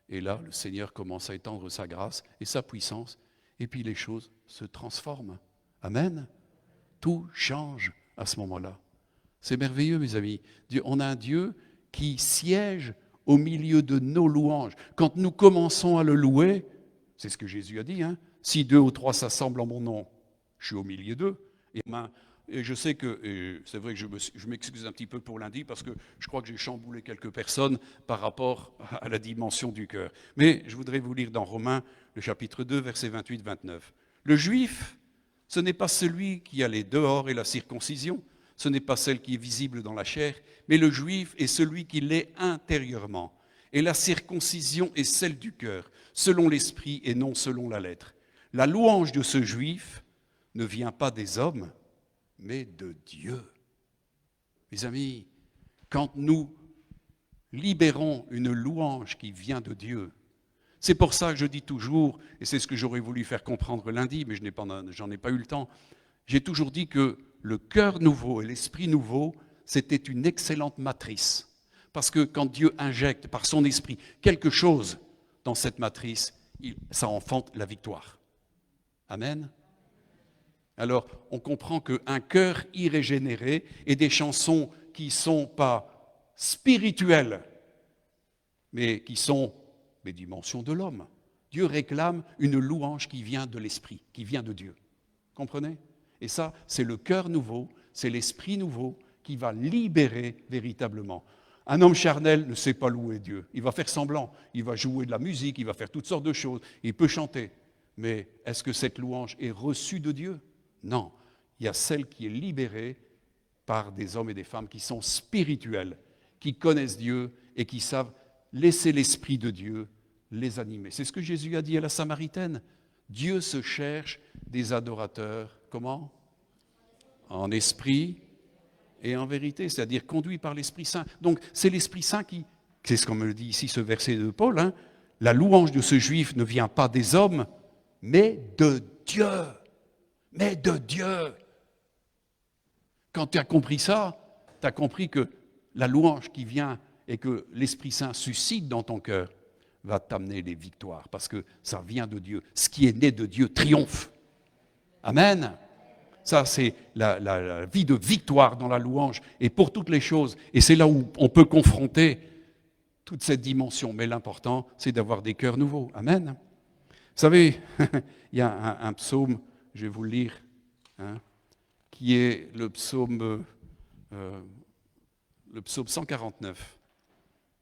Et là, le Seigneur commence à étendre sa grâce et sa puissance. Et puis les choses se transforment. Amen. Tout change à ce moment-là. C'est merveilleux, mes amis. On a un Dieu qui siège au milieu de nos louanges. Quand nous commençons à le louer, c'est ce que Jésus a dit, hein, si 2 ou 3 s'assemblent en mon nom, je suis au milieu d'eux. Et je sais que, c'est vrai que je m'excuse un petit peu pour lundi parce que je crois que j'ai chamboulé quelques personnes par rapport à la dimension du cœur. Mais je voudrais vous lire dans Romains, le chapitre 2, versets 28-29. Le juif, ce n'est pas celui qui a les dehors et la circoncision, ce n'est pas celle qui est visible dans la chair, mais le juif est celui qui l'est intérieurement. Et la circoncision est celle du cœur, selon l'esprit et non selon la lettre. La louange de ce juif ne vient pas des hommes, mais de Dieu. Mes amis, quand nous libérons une louange qui vient de Dieu, c'est pour ça que je dis toujours, et c'est ce que j'aurais voulu faire comprendre lundi, mais j'en ai pas eu le temps, j'ai toujours dit que le cœur nouveau et l'esprit nouveau, c'était une excellente matrice. Parce que quand Dieu injecte par son esprit quelque chose dans cette matrice, ça enfante la victoire. Amen. Alors, on comprend qu'un cœur irrégénéré et des chansons qui ne sont pas spirituelles, mais qui sont les dimensions de l'homme. Dieu réclame une louange qui vient de l'esprit, qui vient de Dieu. Comprenez? Et ça, c'est le cœur nouveau, c'est l'esprit nouveau qui va libérer véritablement. Un homme charnel ne sait pas louer Dieu. Il va faire semblant, il va jouer de la musique, il va faire toutes sortes de choses, il peut chanter. Mais est-ce que cette louange est reçue de Dieu? Non. Il y a celle qui est libérée par des hommes et des femmes qui sont spirituels, qui connaissent Dieu et qui savent laisser l'Esprit de Dieu les animer. C'est ce que Jésus a dit à la Samaritaine. Dieu se cherche des adorateurs, comment? En esprit et en vérité, c'est-à-dire conduits par l'Esprit Saint. Donc c'est l'Esprit Saint qui, c'est ce qu'on me le dit ici, ce verset de Paul, hein, la louange de ce juif ne vient pas des hommes, mais de Dieu. Mais de Dieu. Quand tu as compris ça, tu as compris que la louange qui vient et que l'Esprit Saint suscite dans ton cœur va t'amener les victoires, parce que ça vient de Dieu. Ce qui est né de Dieu triomphe. Amen. Ça, c'est la vie de victoire dans la louange et pour toutes les choses. Et c'est là où on peut confronter toute cette dimension. Mais l'important, c'est d'avoir des cœurs nouveaux. Amen. Vous savez, il y a un psaume, je vais vous le lire, hein, qui est le psaume 149,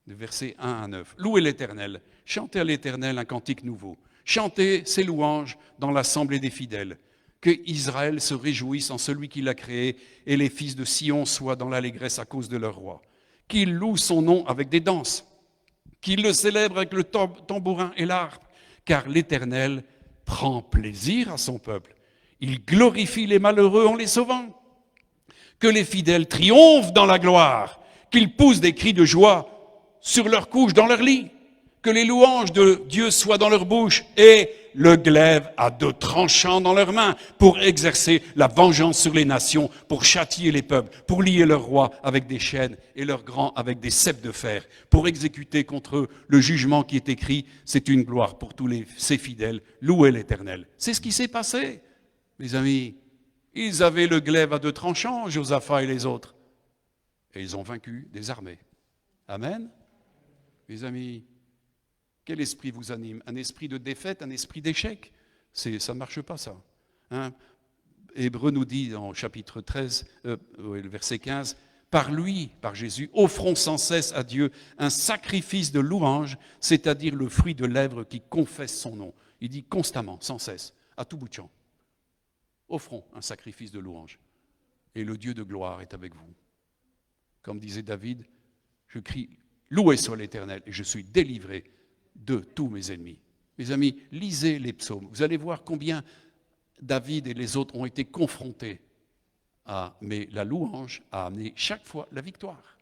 de versets 1 à 9. Louez l'Éternel, chantez à l'Éternel un cantique nouveau. Chantez ses louanges dans l'assemblée des fidèles. Que Israël se réjouisse en celui qui l'a créé et les fils de Sion soient dans l'allégresse à cause de leur roi. Qu'ils louent son nom avec des danses, qu'ils le célèbrent avec le tambourin et l'harpe, car l'Éternel prend plaisir à son peuple. Il glorifie les malheureux en les sauvant. Que les fidèles triomphent dans la gloire, qu'ils poussent des cris de joie sur leur couche, dans leur lit. Que les louanges de Dieu soient dans leur bouche et le glaive à 2 tranchants dans leurs mains pour exercer la vengeance sur les nations, pour châtier les peuples, pour lier leurs rois avec des chaînes et leurs grands avec des ceps de fer, pour exécuter contre eux le jugement qui est écrit. C'est une gloire pour tous ses fidèles. Louez l'Éternel. C'est ce qui s'est passé, mes amis. Ils avaient le glaive à 2 tranchants, Josaphat et les autres. Et ils ont vaincu des armées. Amen. Mes amis, Quel esprit vous anime? Un esprit de défaite, un esprit d'échec? Ça ne marche pas, ça. Hein? Hébreu nous dit dans chapitre 13, le verset 15, « Par lui, par Jésus, offrons sans cesse à Dieu un sacrifice de louange, c'est-à-dire le fruit de lèvres qui confesse son nom. » Il dit constamment, sans cesse, à tout bout de champ. Offrons un sacrifice de louange. Et le Dieu de gloire est avec vous. Comme disait David, je crie, loué soit l'Éternel, et je suis délivré de tous mes ennemis. Mes amis, lisez les psaumes. Vous allez voir combien David et les autres ont été confrontés mais la louange a amené chaque fois la victoire.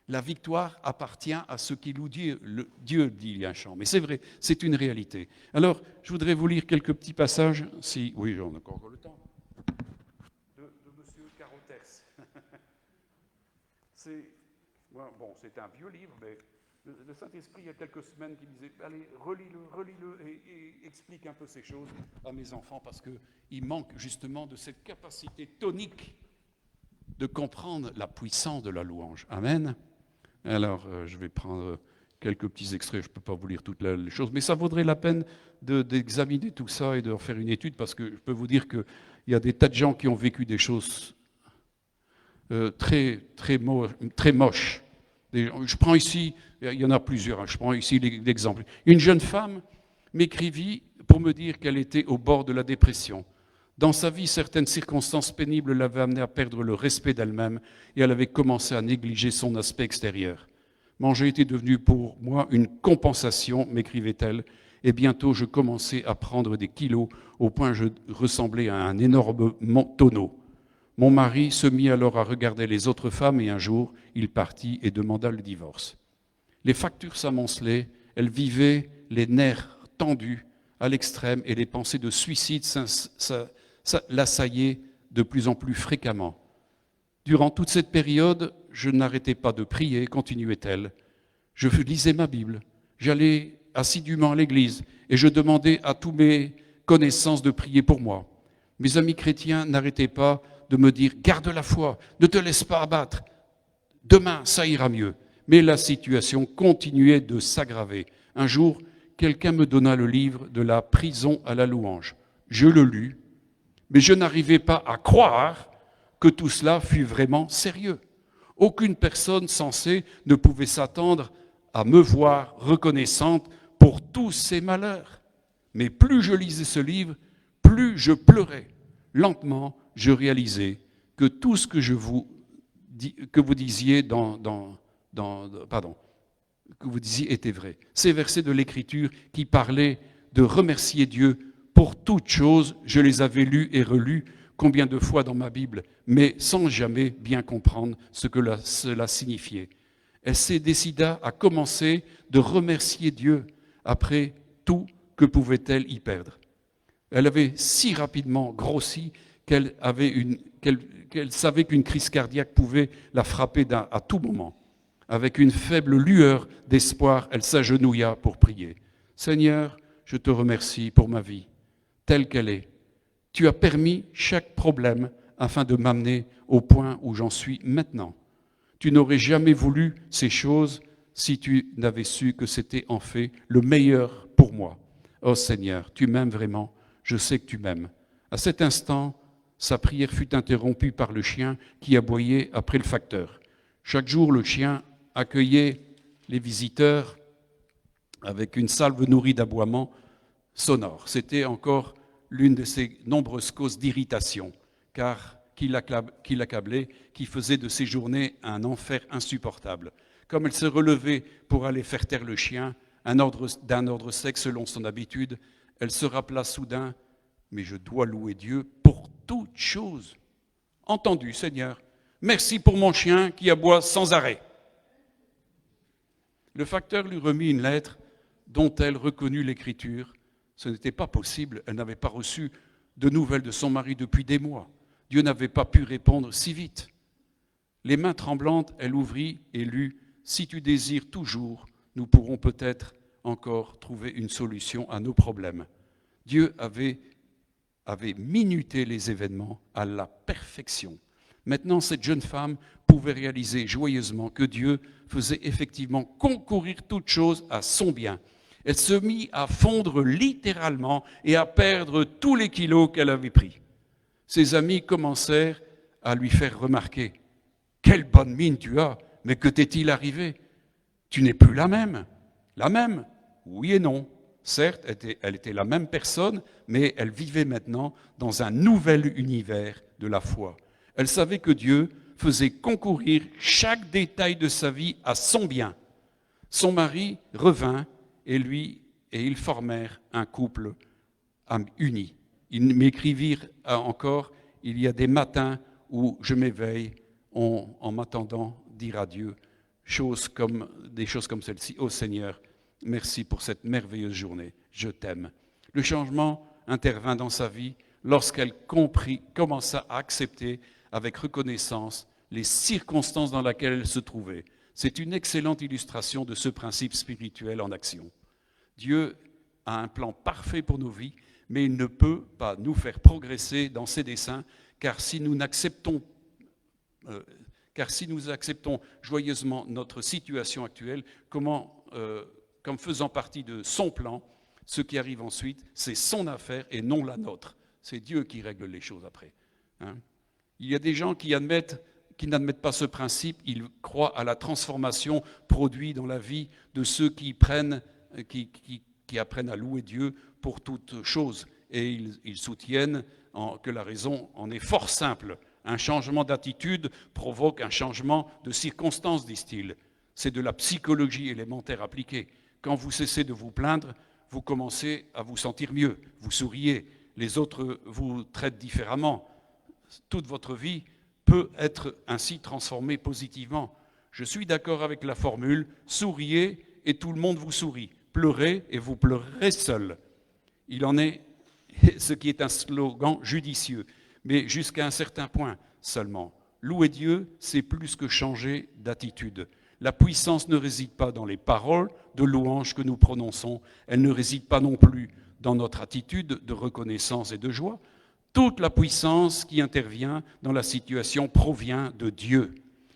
La victoire appartient à ceux qui louent Dieu. Dieu dit, il y a un chant. Mais c'est vrai, c'est une réalité. Alors, je voudrais vous lire quelques petits passages. Oui, j'en ai encore le temps. De M. Carotès. C'est un vieux livre, mais le Saint-Esprit, il y a quelques semaines, qui disait, allez, relis-le et explique un peu ces choses à mes enfants, parce qu'ils manquent justement de cette capacité tonique de comprendre la puissance de la louange. Amen. Alors, je vais prendre quelques petits extraits, je ne peux pas vous lire toutes les choses, mais ça vaudrait la peine d'examiner tout ça et de faire une étude, parce que je peux vous dire qu'il y a des tas de gens qui ont vécu des choses très moches. Je prends ici, il y en a plusieurs, je prends ici l'exemple. Une jeune femme m'écrivit pour me dire qu'elle était au bord de la dépression. Dans sa vie, certaines circonstances pénibles l'avaient amenée à perdre le respect d'elle-même et elle avait commencé à négliger son aspect extérieur. Manger était devenu pour moi une compensation, m'écrivait-elle, et bientôt je commençais à prendre des kilos au point que je ressemblais à un énorme tonneau. Mon mari se mit alors à regarder les autres femmes et un jour, il partit et demanda le divorce. Les factures s'amoncelaient, elle vivait les nerfs tendus à l'extrême et les pensées de suicide l'assaillaient de plus en plus fréquemment. Durant toute cette période, je n'arrêtais pas de prier, continuait-elle. Je lisais ma Bible, j'allais assidûment à l'église et je demandais à tous mes connaissances de prier pour moi. Mes amis chrétiens n'arrêtaient pas de me dire « Garde la foi, ne te laisse pas abattre, demain ça ira mieux ». Mais la situation continuait de s'aggraver. Un jour, quelqu'un me donna le livre de la prison à la louange. Je le lus, mais je n'arrivais pas à croire que tout cela fût vraiment sérieux. Aucune personne censée ne pouvait s'attendre à me voir reconnaissante pour tous ses malheurs. Mais plus je lisais ce livre, plus je pleurais. Lentement, je réalisais que tout ce que vous disiez que vous disiez était vrai. Ces versets de l'Écriture qui parlaient de remercier Dieu pour toutes choses, je les avais lus et relus combien de fois dans ma Bible, mais sans jamais bien comprendre ce que cela signifiait. Elle s'est décida à commencer de remercier Dieu après tout que pouvait-elle y perdre. Elle avait si rapidement grossi qu'elle savait qu'une crise cardiaque pouvait la frapper à tout moment. Avec une faible lueur d'espoir, elle s'agenouilla pour prier. « Seigneur, je te remercie pour ma vie, telle qu'elle est. Tu as permis chaque problème afin de m'amener au point où j'en suis maintenant. Tu n'aurais jamais voulu ces choses si tu n'avais su que c'était en fait le meilleur pour moi. Oh Seigneur, tu m'aimes vraiment, je sais que tu m'aimes. » À cet instant, sa prière fut interrompue par le chien qui aboyait après le facteur. Chaque jour, le chien accueillait les visiteurs avec une salve nourrie d'aboiements sonores. C'était encore l'une de ses nombreuses causes d'irritation, car qui l'accablait, qui faisait de ses journées un enfer insupportable. Comme elle se relevait pour aller faire taire le chien, d'un ordre sec selon son habitude, elle se rappela soudain « Mais je dois louer Dieu pour toutes choses. » Entendu, Seigneur, merci pour mon chien qui aboie sans arrêt. Le facteur lui remit une lettre dont elle reconnut l'écriture. Ce n'était pas possible, elle n'avait pas reçu de nouvelles de son mari depuis des mois. Dieu n'avait pas pu répondre si vite. Les mains tremblantes, elle ouvrit et lut « Si tu désires toujours, nous pourrons peut-être encore trouver une solution à nos problèmes. » Dieu avait minuté les événements à la perfection. Maintenant, cette jeune femme pouvait réaliser joyeusement que Dieu faisait effectivement concourir toutes choses à son bien. Elle se mit à fondre littéralement et à perdre tous les kilos qu'elle avait pris. Ses amis commencèrent à lui faire remarquer « Quelle bonne mine tu as, mais que t'est-il arrivé? Tu n'es plus la même. » La même, oui et non. Certes, elle était la même personne, mais elle vivait maintenant dans un nouvel univers de la foi. Elle savait que Dieu faisait concourir chaque détail de sa vie à son bien. Son mari revint et ils formèrent un couple uni. Ils m'écrivirent encore, il y a des matins où je m'éveille en m'attendant dire à Dieu des choses comme celle-ci. Ô Seigneur, merci pour cette merveilleuse journée. Je t'aime. Le changement intervint dans sa vie lorsqu'elle commença à accepter avec reconnaissance les circonstances dans lesquelles elle se trouvait. C'est une excellente illustration de ce principe spirituel en action. Dieu a un plan parfait pour nos vies, mais il ne peut pas nous faire progresser dans ses desseins, car si nous acceptons joyeusement notre situation actuelle, comme faisant partie de son plan, ce qui arrive ensuite, c'est son affaire et non la nôtre. C'est Dieu qui règle les choses après. Il y a des gens qui n'admettent pas ce principe, ils croient à la transformation produite dans la vie de ceux qui apprennent à louer Dieu pour toutes choses. Et ils soutiennent que la raison en est fort simple. Un changement d'attitude provoque un changement de circonstances, disent-ils. C'est de la psychologie élémentaire appliquée. Quand vous cessez de vous plaindre, vous commencez à vous sentir mieux. Vous souriez, les autres vous traitent différemment. Toute votre vie peut être ainsi transformée positivement. Je suis d'accord avec la formule « souriez et tout le monde vous sourit, pleurez et vous pleurerez seul ». Il en est ce qui est un slogan judicieux, mais jusqu'à un certain point seulement. Louer Dieu, c'est plus que changer d'attitude. La puissance ne réside pas dans les paroles de louange que nous prononçons, elle ne réside pas non plus dans notre attitude de reconnaissance et de joie. Toute la puissance qui intervient dans la situation provient de Dieu.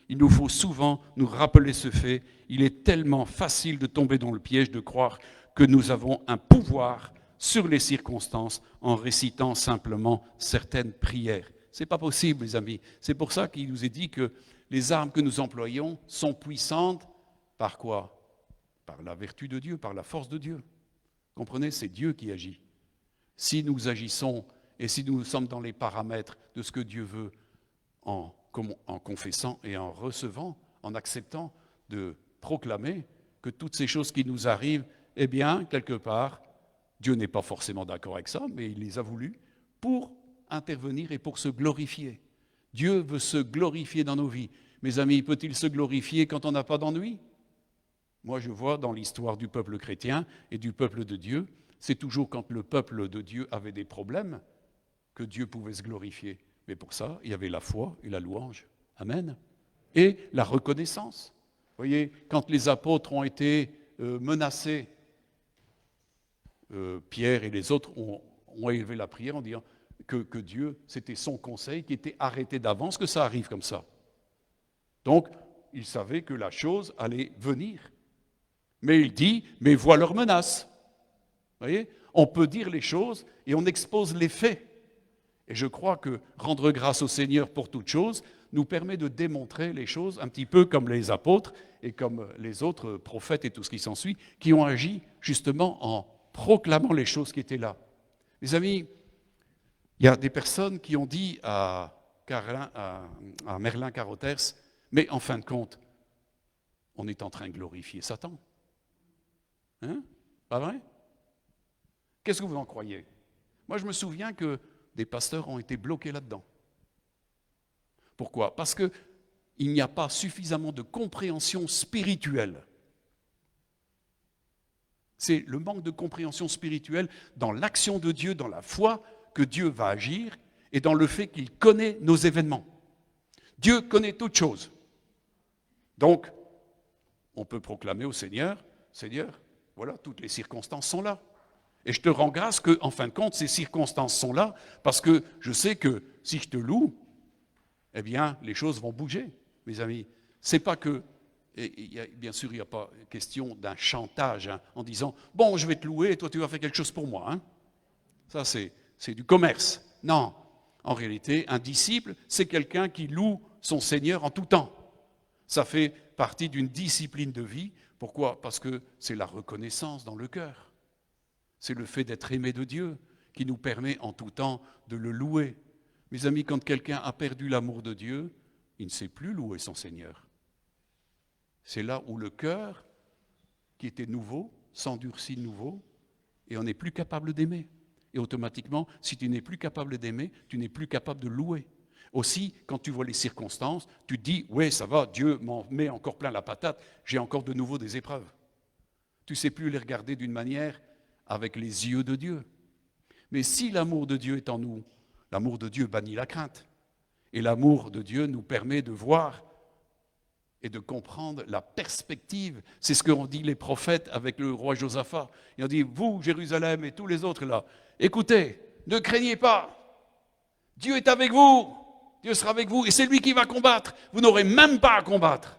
Il nous faut souvent nous rappeler ce fait. Il est tellement facile de tomber dans le piège de croire que nous avons un pouvoir sur les circonstances en récitant simplement certaines prières. Ce n'est pas possible, les amis. C'est pour ça qu'il nous est dit que les armes que nous employons sont puissantes par quoi? Par la vertu de Dieu, par la force de Dieu. Comprenez, c'est Dieu qui agit. Si nous agissons et si nous sommes dans les paramètres de ce que Dieu veut en confessant et en recevant, en acceptant de proclamer que toutes ces choses qui nous arrivent, eh bien, quelque part, Dieu n'est pas forcément d'accord avec ça, mais il les a voulu pour intervenir et pour se glorifier. Dieu veut se glorifier dans nos vies. Mes amis, peut-il se glorifier quand on n'a pas d'ennui? Moi, je vois dans l'histoire du peuple chrétien et du peuple de Dieu, c'est toujours quand le peuple de Dieu avait des problèmes que Dieu pouvait se glorifier. Mais pour ça, il y avait la foi et la louange. Amen. Et la reconnaissance. Vous voyez, quand les apôtres ont été menacés, Pierre et les autres ont élevé la prière en disant que Dieu, c'était son conseil qui était arrêté d'avance, que ça arrive comme ça. Donc, ils savaient que la chose allait venir. Mais il dit, mais vois leurs menaces. Vous voyez, on peut dire les choses et on expose les faits. Et je crois que rendre grâce au Seigneur pour toutes choses nous permet de démontrer les choses un petit peu comme les apôtres et comme les autres prophètes et tout ce qui s'ensuit, qui ont agi justement en proclamant les choses qui étaient là. Les amis, il y a des personnes qui ont dit à Merlin Carothers, mais en fin de compte, on est en train de glorifier Satan. Hein? Pas vrai? Qu'est-ce que vous en croyez? Moi, je me souviens que des pasteurs ont été bloqués là-dedans. Pourquoi? Parce qu'il n'y a pas suffisamment de compréhension spirituelle. C'est le manque de compréhension spirituelle dans l'action de Dieu, dans la foi que Dieu va agir et dans le fait qu'il connaît nos événements. Dieu connaît toutes choses. Donc, on peut proclamer au Seigneur, Seigneur, voilà, toutes les circonstances sont là. Et je te rends grâce qu'en fin de compte, ces circonstances sont là parce que je sais que si je te loue, eh bien, les choses vont bouger, mes amis. C'est pas que bien sûr, il n'y a pas question d'un chantage hein, en disant « Bon, je vais te louer et toi tu vas faire quelque chose pour moi. Hein. » Ça, c'est du commerce. Non, en réalité, un disciple, c'est quelqu'un qui loue son Seigneur en tout temps. Ça fait partie d'une discipline de vie. Pourquoi? Parce que c'est la reconnaissance dans le cœur. C'est le fait d'être aimé de Dieu qui nous permet en tout temps de le louer. Mes amis, quand quelqu'un a perdu l'amour de Dieu, il ne sait plus louer son Seigneur. C'est là où le cœur, qui était nouveau, s'endurcit de nouveau, et on n'est plus capable d'aimer. Et automatiquement, si tu n'es plus capable d'aimer, tu n'es plus capable de louer. Aussi, quand tu vois les circonstances, tu te dis, oui, ça va, Dieu m'en met encore plein la patate, j'ai encore de nouveau des épreuves. Tu ne sais plus les regarder d'une manière avec les yeux de Dieu. Mais si l'amour de Dieu est en nous, l'amour de Dieu bannit la crainte. Et l'amour de Dieu nous permet de voir et de comprendre la perspective. C'est ce qu'ont dit les prophètes avec le roi Josaphat. Ils ont dit, vous, Jérusalem et tous les autres là, écoutez, ne craignez pas. Dieu est avec vous. Dieu sera avec vous et c'est lui qui va combattre. Vous n'aurez même pas à combattre.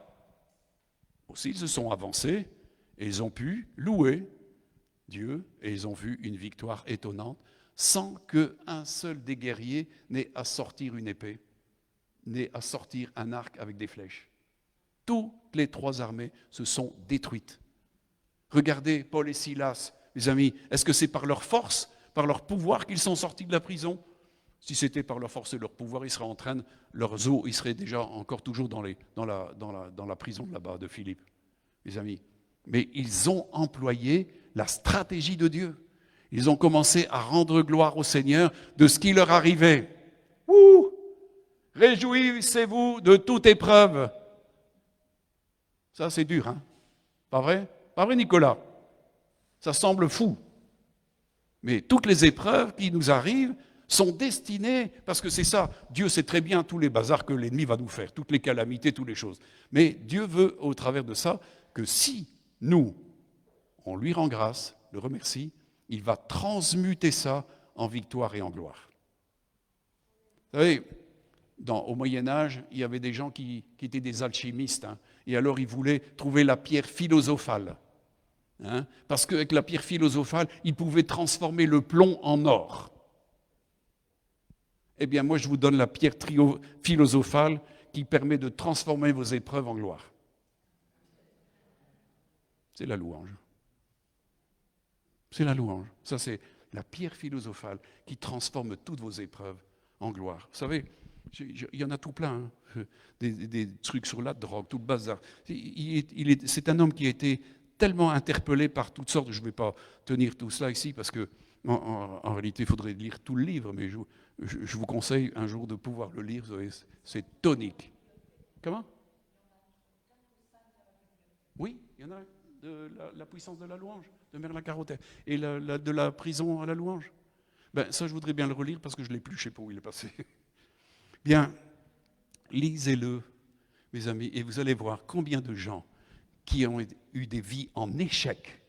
Aussi, ils se sont avancés et ils ont pu louer Dieu et ils ont vu une victoire étonnante sans qu'un seul des guerriers n'ait à sortir une épée, n'ait à sortir un arc avec des flèches. Toutes les trois armées se sont détruites. Regardez Paul et Silas, mes amis, est-ce que c'est par leur force, par leur pouvoir qu'ils sont sortis de la prison? Si c'était par leur force et leur pouvoir, ils seraient en train, leurs os, ils seraient déjà encore toujours dans la prison là-bas de Philippe, mes amis. Mais ils ont employé la stratégie de Dieu. Ils ont commencé à rendre gloire au Seigneur de ce qui leur arrivait. Ouh! Réjouissez-vous de toute épreuve. Ça, c'est dur, hein? Pas vrai? Pas vrai, Nicolas? Ça semble fou. Mais toutes les épreuves qui nous arrivent sont destinées, parce que c'est ça, Dieu sait très bien tous les bazars que l'ennemi va nous faire, toutes les calamités, toutes les choses. Mais Dieu veut, au travers de ça, que si nous, on lui rend grâce, le remercie, il va transmuter ça en victoire et en gloire. Vous savez, au Moyen-Âge, il y avait des gens qui étaient des alchimistes, hein, et alors ils voulaient trouver la pierre philosophale. Hein, parce qu'avec la pierre philosophale, ils pouvaient transformer le plomb en or. Eh bien, moi, je vous donne la pierre philosophale qui permet de transformer vos épreuves en gloire. C'est la louange. C'est la louange. Ça, c'est la pierre philosophale qui transforme toutes vos épreuves en gloire. Vous savez, il y en a tout plein, hein, des trucs sur la drogue, tout le bazar. C'est un homme qui a été tellement interpellé par toutes sortes, je ne vais pas tenir tout cela ici, parce que en réalité, il faudrait lire tout le livre, mais je vous conseille un jour de pouvoir le lire, c'est tonique. Comment? Oui, il y en a de la puissance de la louange, de Merlin Carothèse, et de la prison à la louange. Ben, ça, je voudrais bien le relire parce que je ne l'ai plus, je ne sais pas où il est passé. Bien, lisez-le, mes amis, et vous allez voir combien de gens qui ont eu des vies en échec.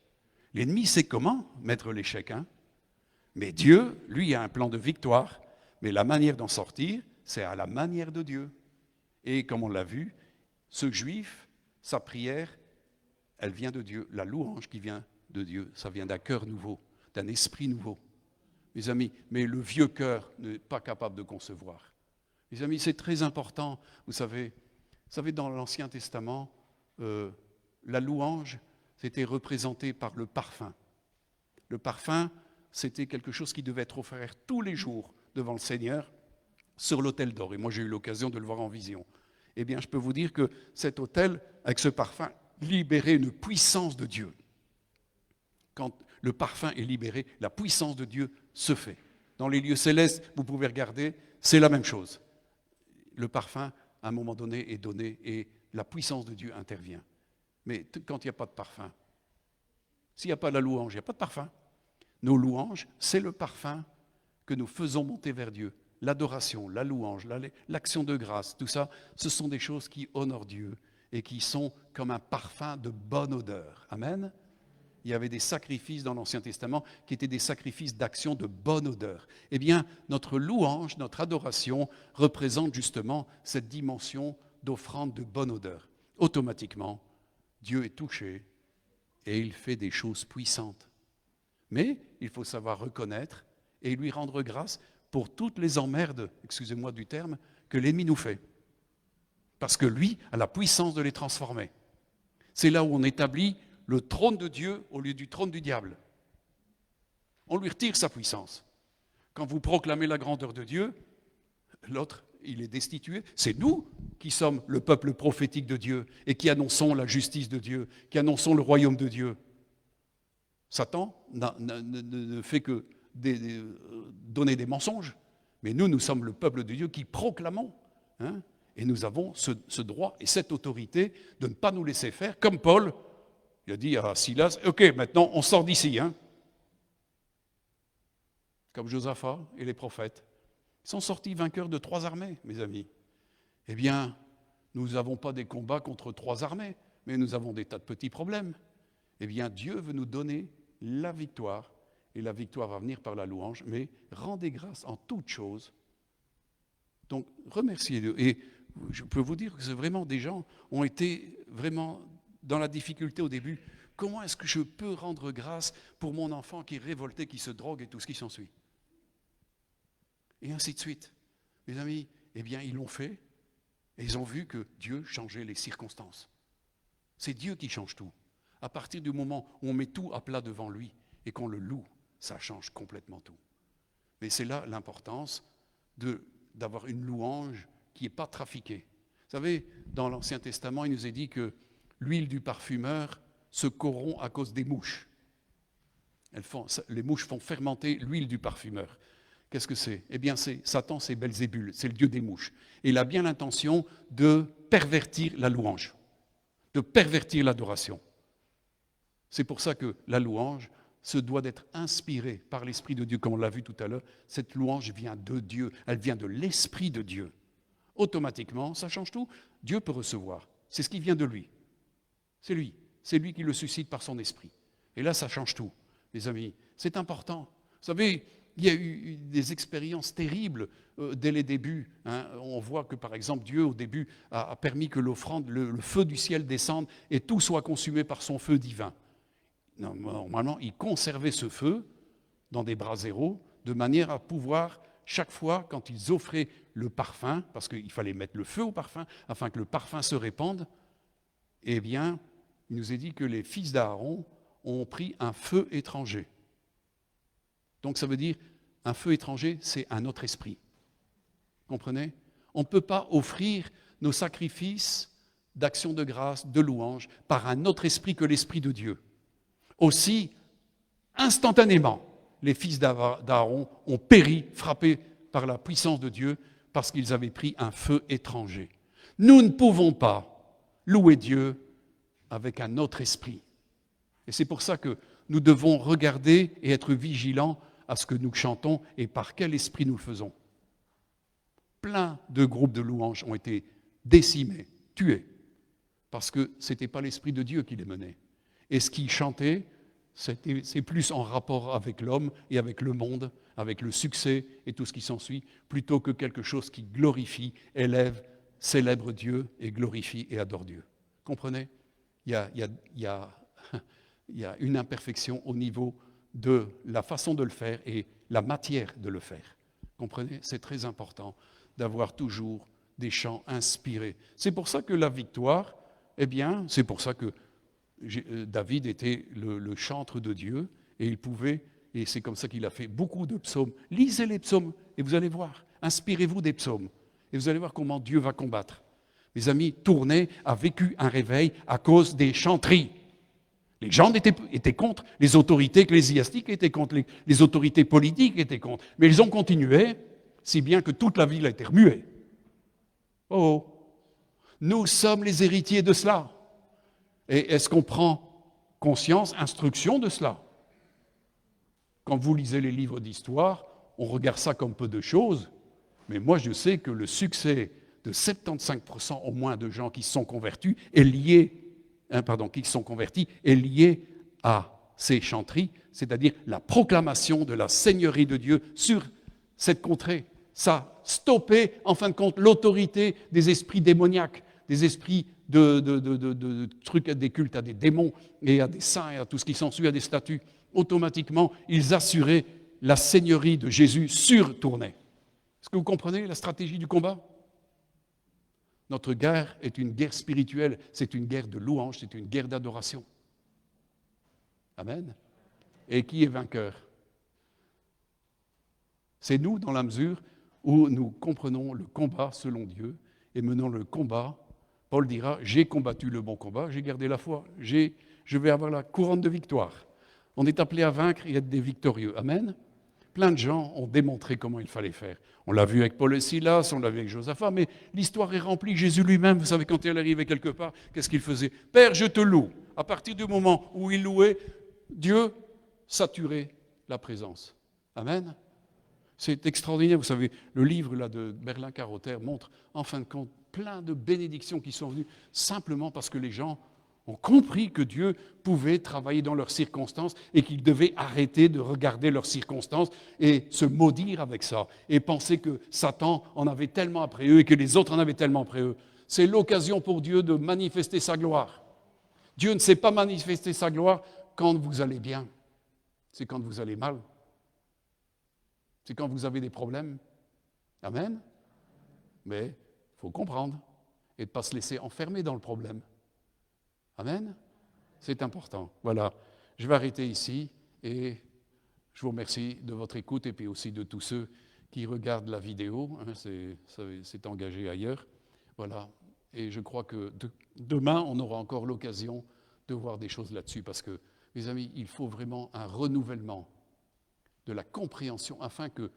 L'ennemi sait comment mettre l'échec, hein? Mais Dieu, lui, a un plan de victoire, mais la manière d'en sortir, c'est à la manière de Dieu. Et comme on l'a vu, ce juif, sa prière, elle vient de Dieu. La louange qui vient de Dieu, ça vient d'un cœur nouveau, d'un esprit nouveau. Mes amis, mais le vieux cœur n'est pas capable de concevoir. Mes amis, c'est très important. Vous savez, dans l'Ancien Testament, la louange, c'était représenté par le parfum. Le parfum, c'était quelque chose qui devait être offert tous les jours devant le Seigneur sur l'autel d'or. Et moi, j'ai eu l'occasion de le voir en vision. Eh bien, je peux vous dire que cet autel, avec ce parfum, libérait une puissance de Dieu. Quand le parfum est libéré, la puissance de Dieu se fait. Dans les lieux célestes, vous pouvez regarder, c'est la même chose. Le parfum, à un moment donné, est donné et la puissance de Dieu intervient. Mais quand il n'y a pas de parfum, s'il n'y a pas la louange, il n'y a pas de parfum. Nos louanges, c'est le parfum que nous faisons monter vers Dieu. L'adoration, la louange, l'action de grâce, tout ça, ce sont des choses qui honorent Dieu et qui sont comme un parfum de bonne odeur. Amen. Il y avait des sacrifices dans l'Ancien Testament qui étaient des sacrifices d'action de bonne odeur. Eh bien, notre louange, notre adoration représente justement cette dimension d'offrande de bonne odeur. Automatiquement, Dieu est touché et il fait des choses puissantes. Mais il faut savoir reconnaître et lui rendre grâce pour toutes les emmerdes, excusez-moi du terme, que l'ennemi nous fait. Parce que lui a la puissance de les transformer. C'est là où on établit le trône de Dieu au lieu du trône du diable. On lui retire sa puissance. Quand vous proclamez la grandeur de Dieu, l'autre, il est destitué. C'est nous qui sommes le peuple prophétique de Dieu et qui annonçons la justice de Dieu, qui annonçons le royaume de Dieu. Satan ne fait que donner des mensonges, mais nous sommes le peuple de Dieu qui proclamons. Et nous avons ce droit et cette autorité de ne pas nous laisser faire, comme Paul, il a dit à Silas, « Ok, maintenant on sort d'ici. » Comme Josaphat et les prophètes. Ils sont sortis vainqueurs de 3 armées, mes amis. Eh bien, nous n'avons pas des combats contre 3 armées, mais nous avons des tas de petits problèmes. Eh bien, Dieu veut nous donner la victoire, et la victoire va venir par la louange, mais rendez grâce en toutes choses. Donc, remerciez Dieu. Et je peux vous dire que c'est vraiment des gens ont été vraiment dans la difficulté au début. Comment est-ce que je peux rendre grâce pour mon enfant qui est révolté, qui se drogue et tout ce qui s'ensuit? Et ainsi de suite. Mes amis, eh bien, ils l'ont fait et ils ont vu que Dieu changeait les circonstances. C'est Dieu qui change tout. À partir du moment où on met tout à plat devant lui et qu'on le loue, ça change complètement tout. Mais c'est là l'importance d'avoir une louange qui n'est pas trafiquée. Vous savez, dans l'Ancien Testament, il nous est dit que l'huile du parfumeur se corrompt à cause des mouches. Les mouches font fermenter l'huile du parfumeur. Qu'est-ce que c'est? Eh bien, Satan, c'est Belzébul, c'est le dieu des mouches. Et il a bien l'intention de pervertir la louange, de pervertir l'adoration. C'est pour ça que la louange se doit d'être inspirée par l'Esprit de Dieu, comme on l'a vu tout à l'heure. Cette louange vient de Dieu, elle vient de l'Esprit de Dieu. Automatiquement, ça change tout. Dieu peut recevoir. C'est ce qui vient de lui. C'est lui qui le suscite par son esprit. Et là, ça change tout, mes amis. C'est important. Vous savez, il y a eu des expériences terribles dès les débuts. On voit que, par exemple, Dieu, au début, a permis que l'offrande, le feu du ciel descende et tout soit consumé par son feu divin. Normalement, il conservait ce feu dans des braséros de manière à pouvoir, chaque fois, quand ils offraient le parfum, parce qu'il fallait mettre le feu au parfum, afin que le parfum se répande, eh bien, il nous est dit que les fils d'Aaron ont pris un feu étranger. Donc ça veut dire, un feu étranger, c'est un autre esprit. Comprenez? On ne peut pas offrir nos sacrifices d'action de grâce, de louange, par un autre esprit que l'esprit de Dieu. Aussi, instantanément, les fils d'Aaron ont péri, frappés par la puissance de Dieu, parce qu'ils avaient pris un feu étranger. Nous ne pouvons pas louer Dieu avec un autre esprit. Et c'est pour ça que nous devons regarder et être vigilants à ce que nous chantons et par quel esprit nous le faisons. Plein de groupes de louanges ont été décimés, tués, parce que ce n'était pas l'esprit de Dieu qui les menait. Et ce qu'ils chantaient, c'est plus en rapport avec l'homme et avec le monde, avec le succès et tout ce qui s'ensuit, plutôt que quelque chose qui glorifie, élève, célèbre Dieu et glorifie et adore Dieu. Comprenez? Il y a une imperfection au niveau de la façon de le faire et la matière de le faire. Comprenez? C'est très important d'avoir toujours des chants inspirés. C'est pour ça que la victoire, eh bien, c'est pour ça que David était le chantre de Dieu et il pouvait, et c'est comme ça qu'il a fait beaucoup de psaumes. Lisez les psaumes et vous allez voir, inspirez-vous des psaumes et vous allez voir comment Dieu va combattre. Mes amis, Tournai a vécu un réveil à cause des chanteries. Les gens étaient contre, les autorités ecclésiastiques étaient contre, les autorités politiques étaient contre, mais ils ont continué, si bien que toute la ville a été remuée. Oh, nous sommes les héritiers de cela. Et est-ce qu'on prend conscience, instruction de cela? Quand vous lisez les livres d'histoire, on regarde ça comme peu de choses, mais moi je sais que le succès de 75% au moins de gens qui se sont convertis est lié, est lié à ces chanteries, c'est-à-dire la proclamation de la seigneurie de Dieu sur cette contrée. Ça a stoppé, en fin de compte, l'autorité des esprits démoniaques, des esprits de trucs, des cultes à des démons et à des saints et à tout ce qui s'ensuit, à des statues, automatiquement, ils assuraient la seigneurie de Jésus sur Tournai. Est-ce que vous comprenez la stratégie du combat? Notre guerre est une guerre spirituelle, c'est une guerre de louange, c'est une guerre d'adoration. Amen. Et qui est vainqueur? C'est nous, dans la mesure où nous comprenons le combat selon Dieu et menons le combat. Paul dira, j'ai combattu le bon combat, j'ai gardé la foi, je vais avoir la couronne de victoire. On est appelé à vaincre et à être des victorieux. Amen. Plein de gens ont démontré comment il fallait faire. On l'a vu avec Paul et Silas, on l'a vu avec Josaphat, mais l'histoire est remplie. Jésus lui-même, vous savez, quand il arrivait quelque part, qu'est-ce qu'il faisait? Père, je te loue. À partir du moment où il louait, Dieu saturait la présence. Amen. C'est extraordinaire. Vous savez, le livre là, de Berlin-Carothers montre, en fin de compte, plein de bénédictions qui sont venues simplement parce que les gens ont compris que Dieu pouvait travailler dans leurs circonstances et qu'ils devaient arrêter de regarder leurs circonstances et se maudire avec ça et penser que Satan en avait tellement après eux et que les autres en avaient tellement après eux. C'est l'occasion pour Dieu de manifester sa gloire. Dieu ne sait pas manifester sa gloire quand vous allez bien. C'est quand vous allez mal. C'est quand vous avez des problèmes. Amen. Mais il faut comprendre et ne pas se laisser enfermer dans le problème. Amen. C'est important. Voilà. Je vais arrêter ici et je vous remercie de votre écoute et puis aussi de tous ceux qui regardent la vidéo. C'est engagé ailleurs. Voilà. Et je crois que demain, on aura encore l'occasion de voir des choses là-dessus parce que, mes amis, il faut vraiment un renouvellement de la compréhension afin que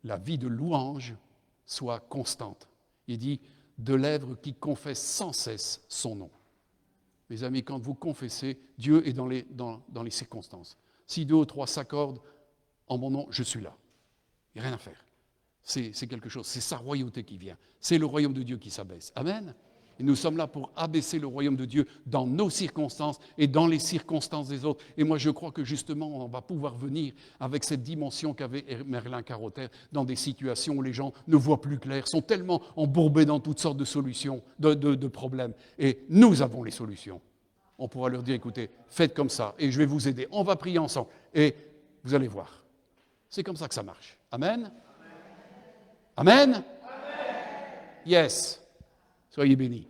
la vie de louange soit constante. Il dit « de lèvres qui confessent sans cesse son nom ». Mes amis, quand vous confessez, Dieu est dans les circonstances. Si 2 ou 3 s'accordent en mon nom, je suis là. Il n'y a rien à faire. C'est quelque chose, c'est sa royauté qui vient. C'est le royaume de Dieu qui s'abaisse. Amen. Et nous sommes là pour abaisser le royaume de Dieu dans nos circonstances et dans les circonstances des autres. Et moi, je crois que justement, on va pouvoir venir avec cette dimension qu'avait Berlin-Carothers dans des situations où les gens ne voient plus clair, sont tellement embourbés dans toutes sortes de solutions, de problèmes. Et nous avons les solutions. On pourra leur dire, écoutez, faites comme ça et je vais vous aider. On va prier ensemble et vous allez voir. C'est comme ça que ça marche. Amen. Amen. Amen. Yes. Soyez bénis.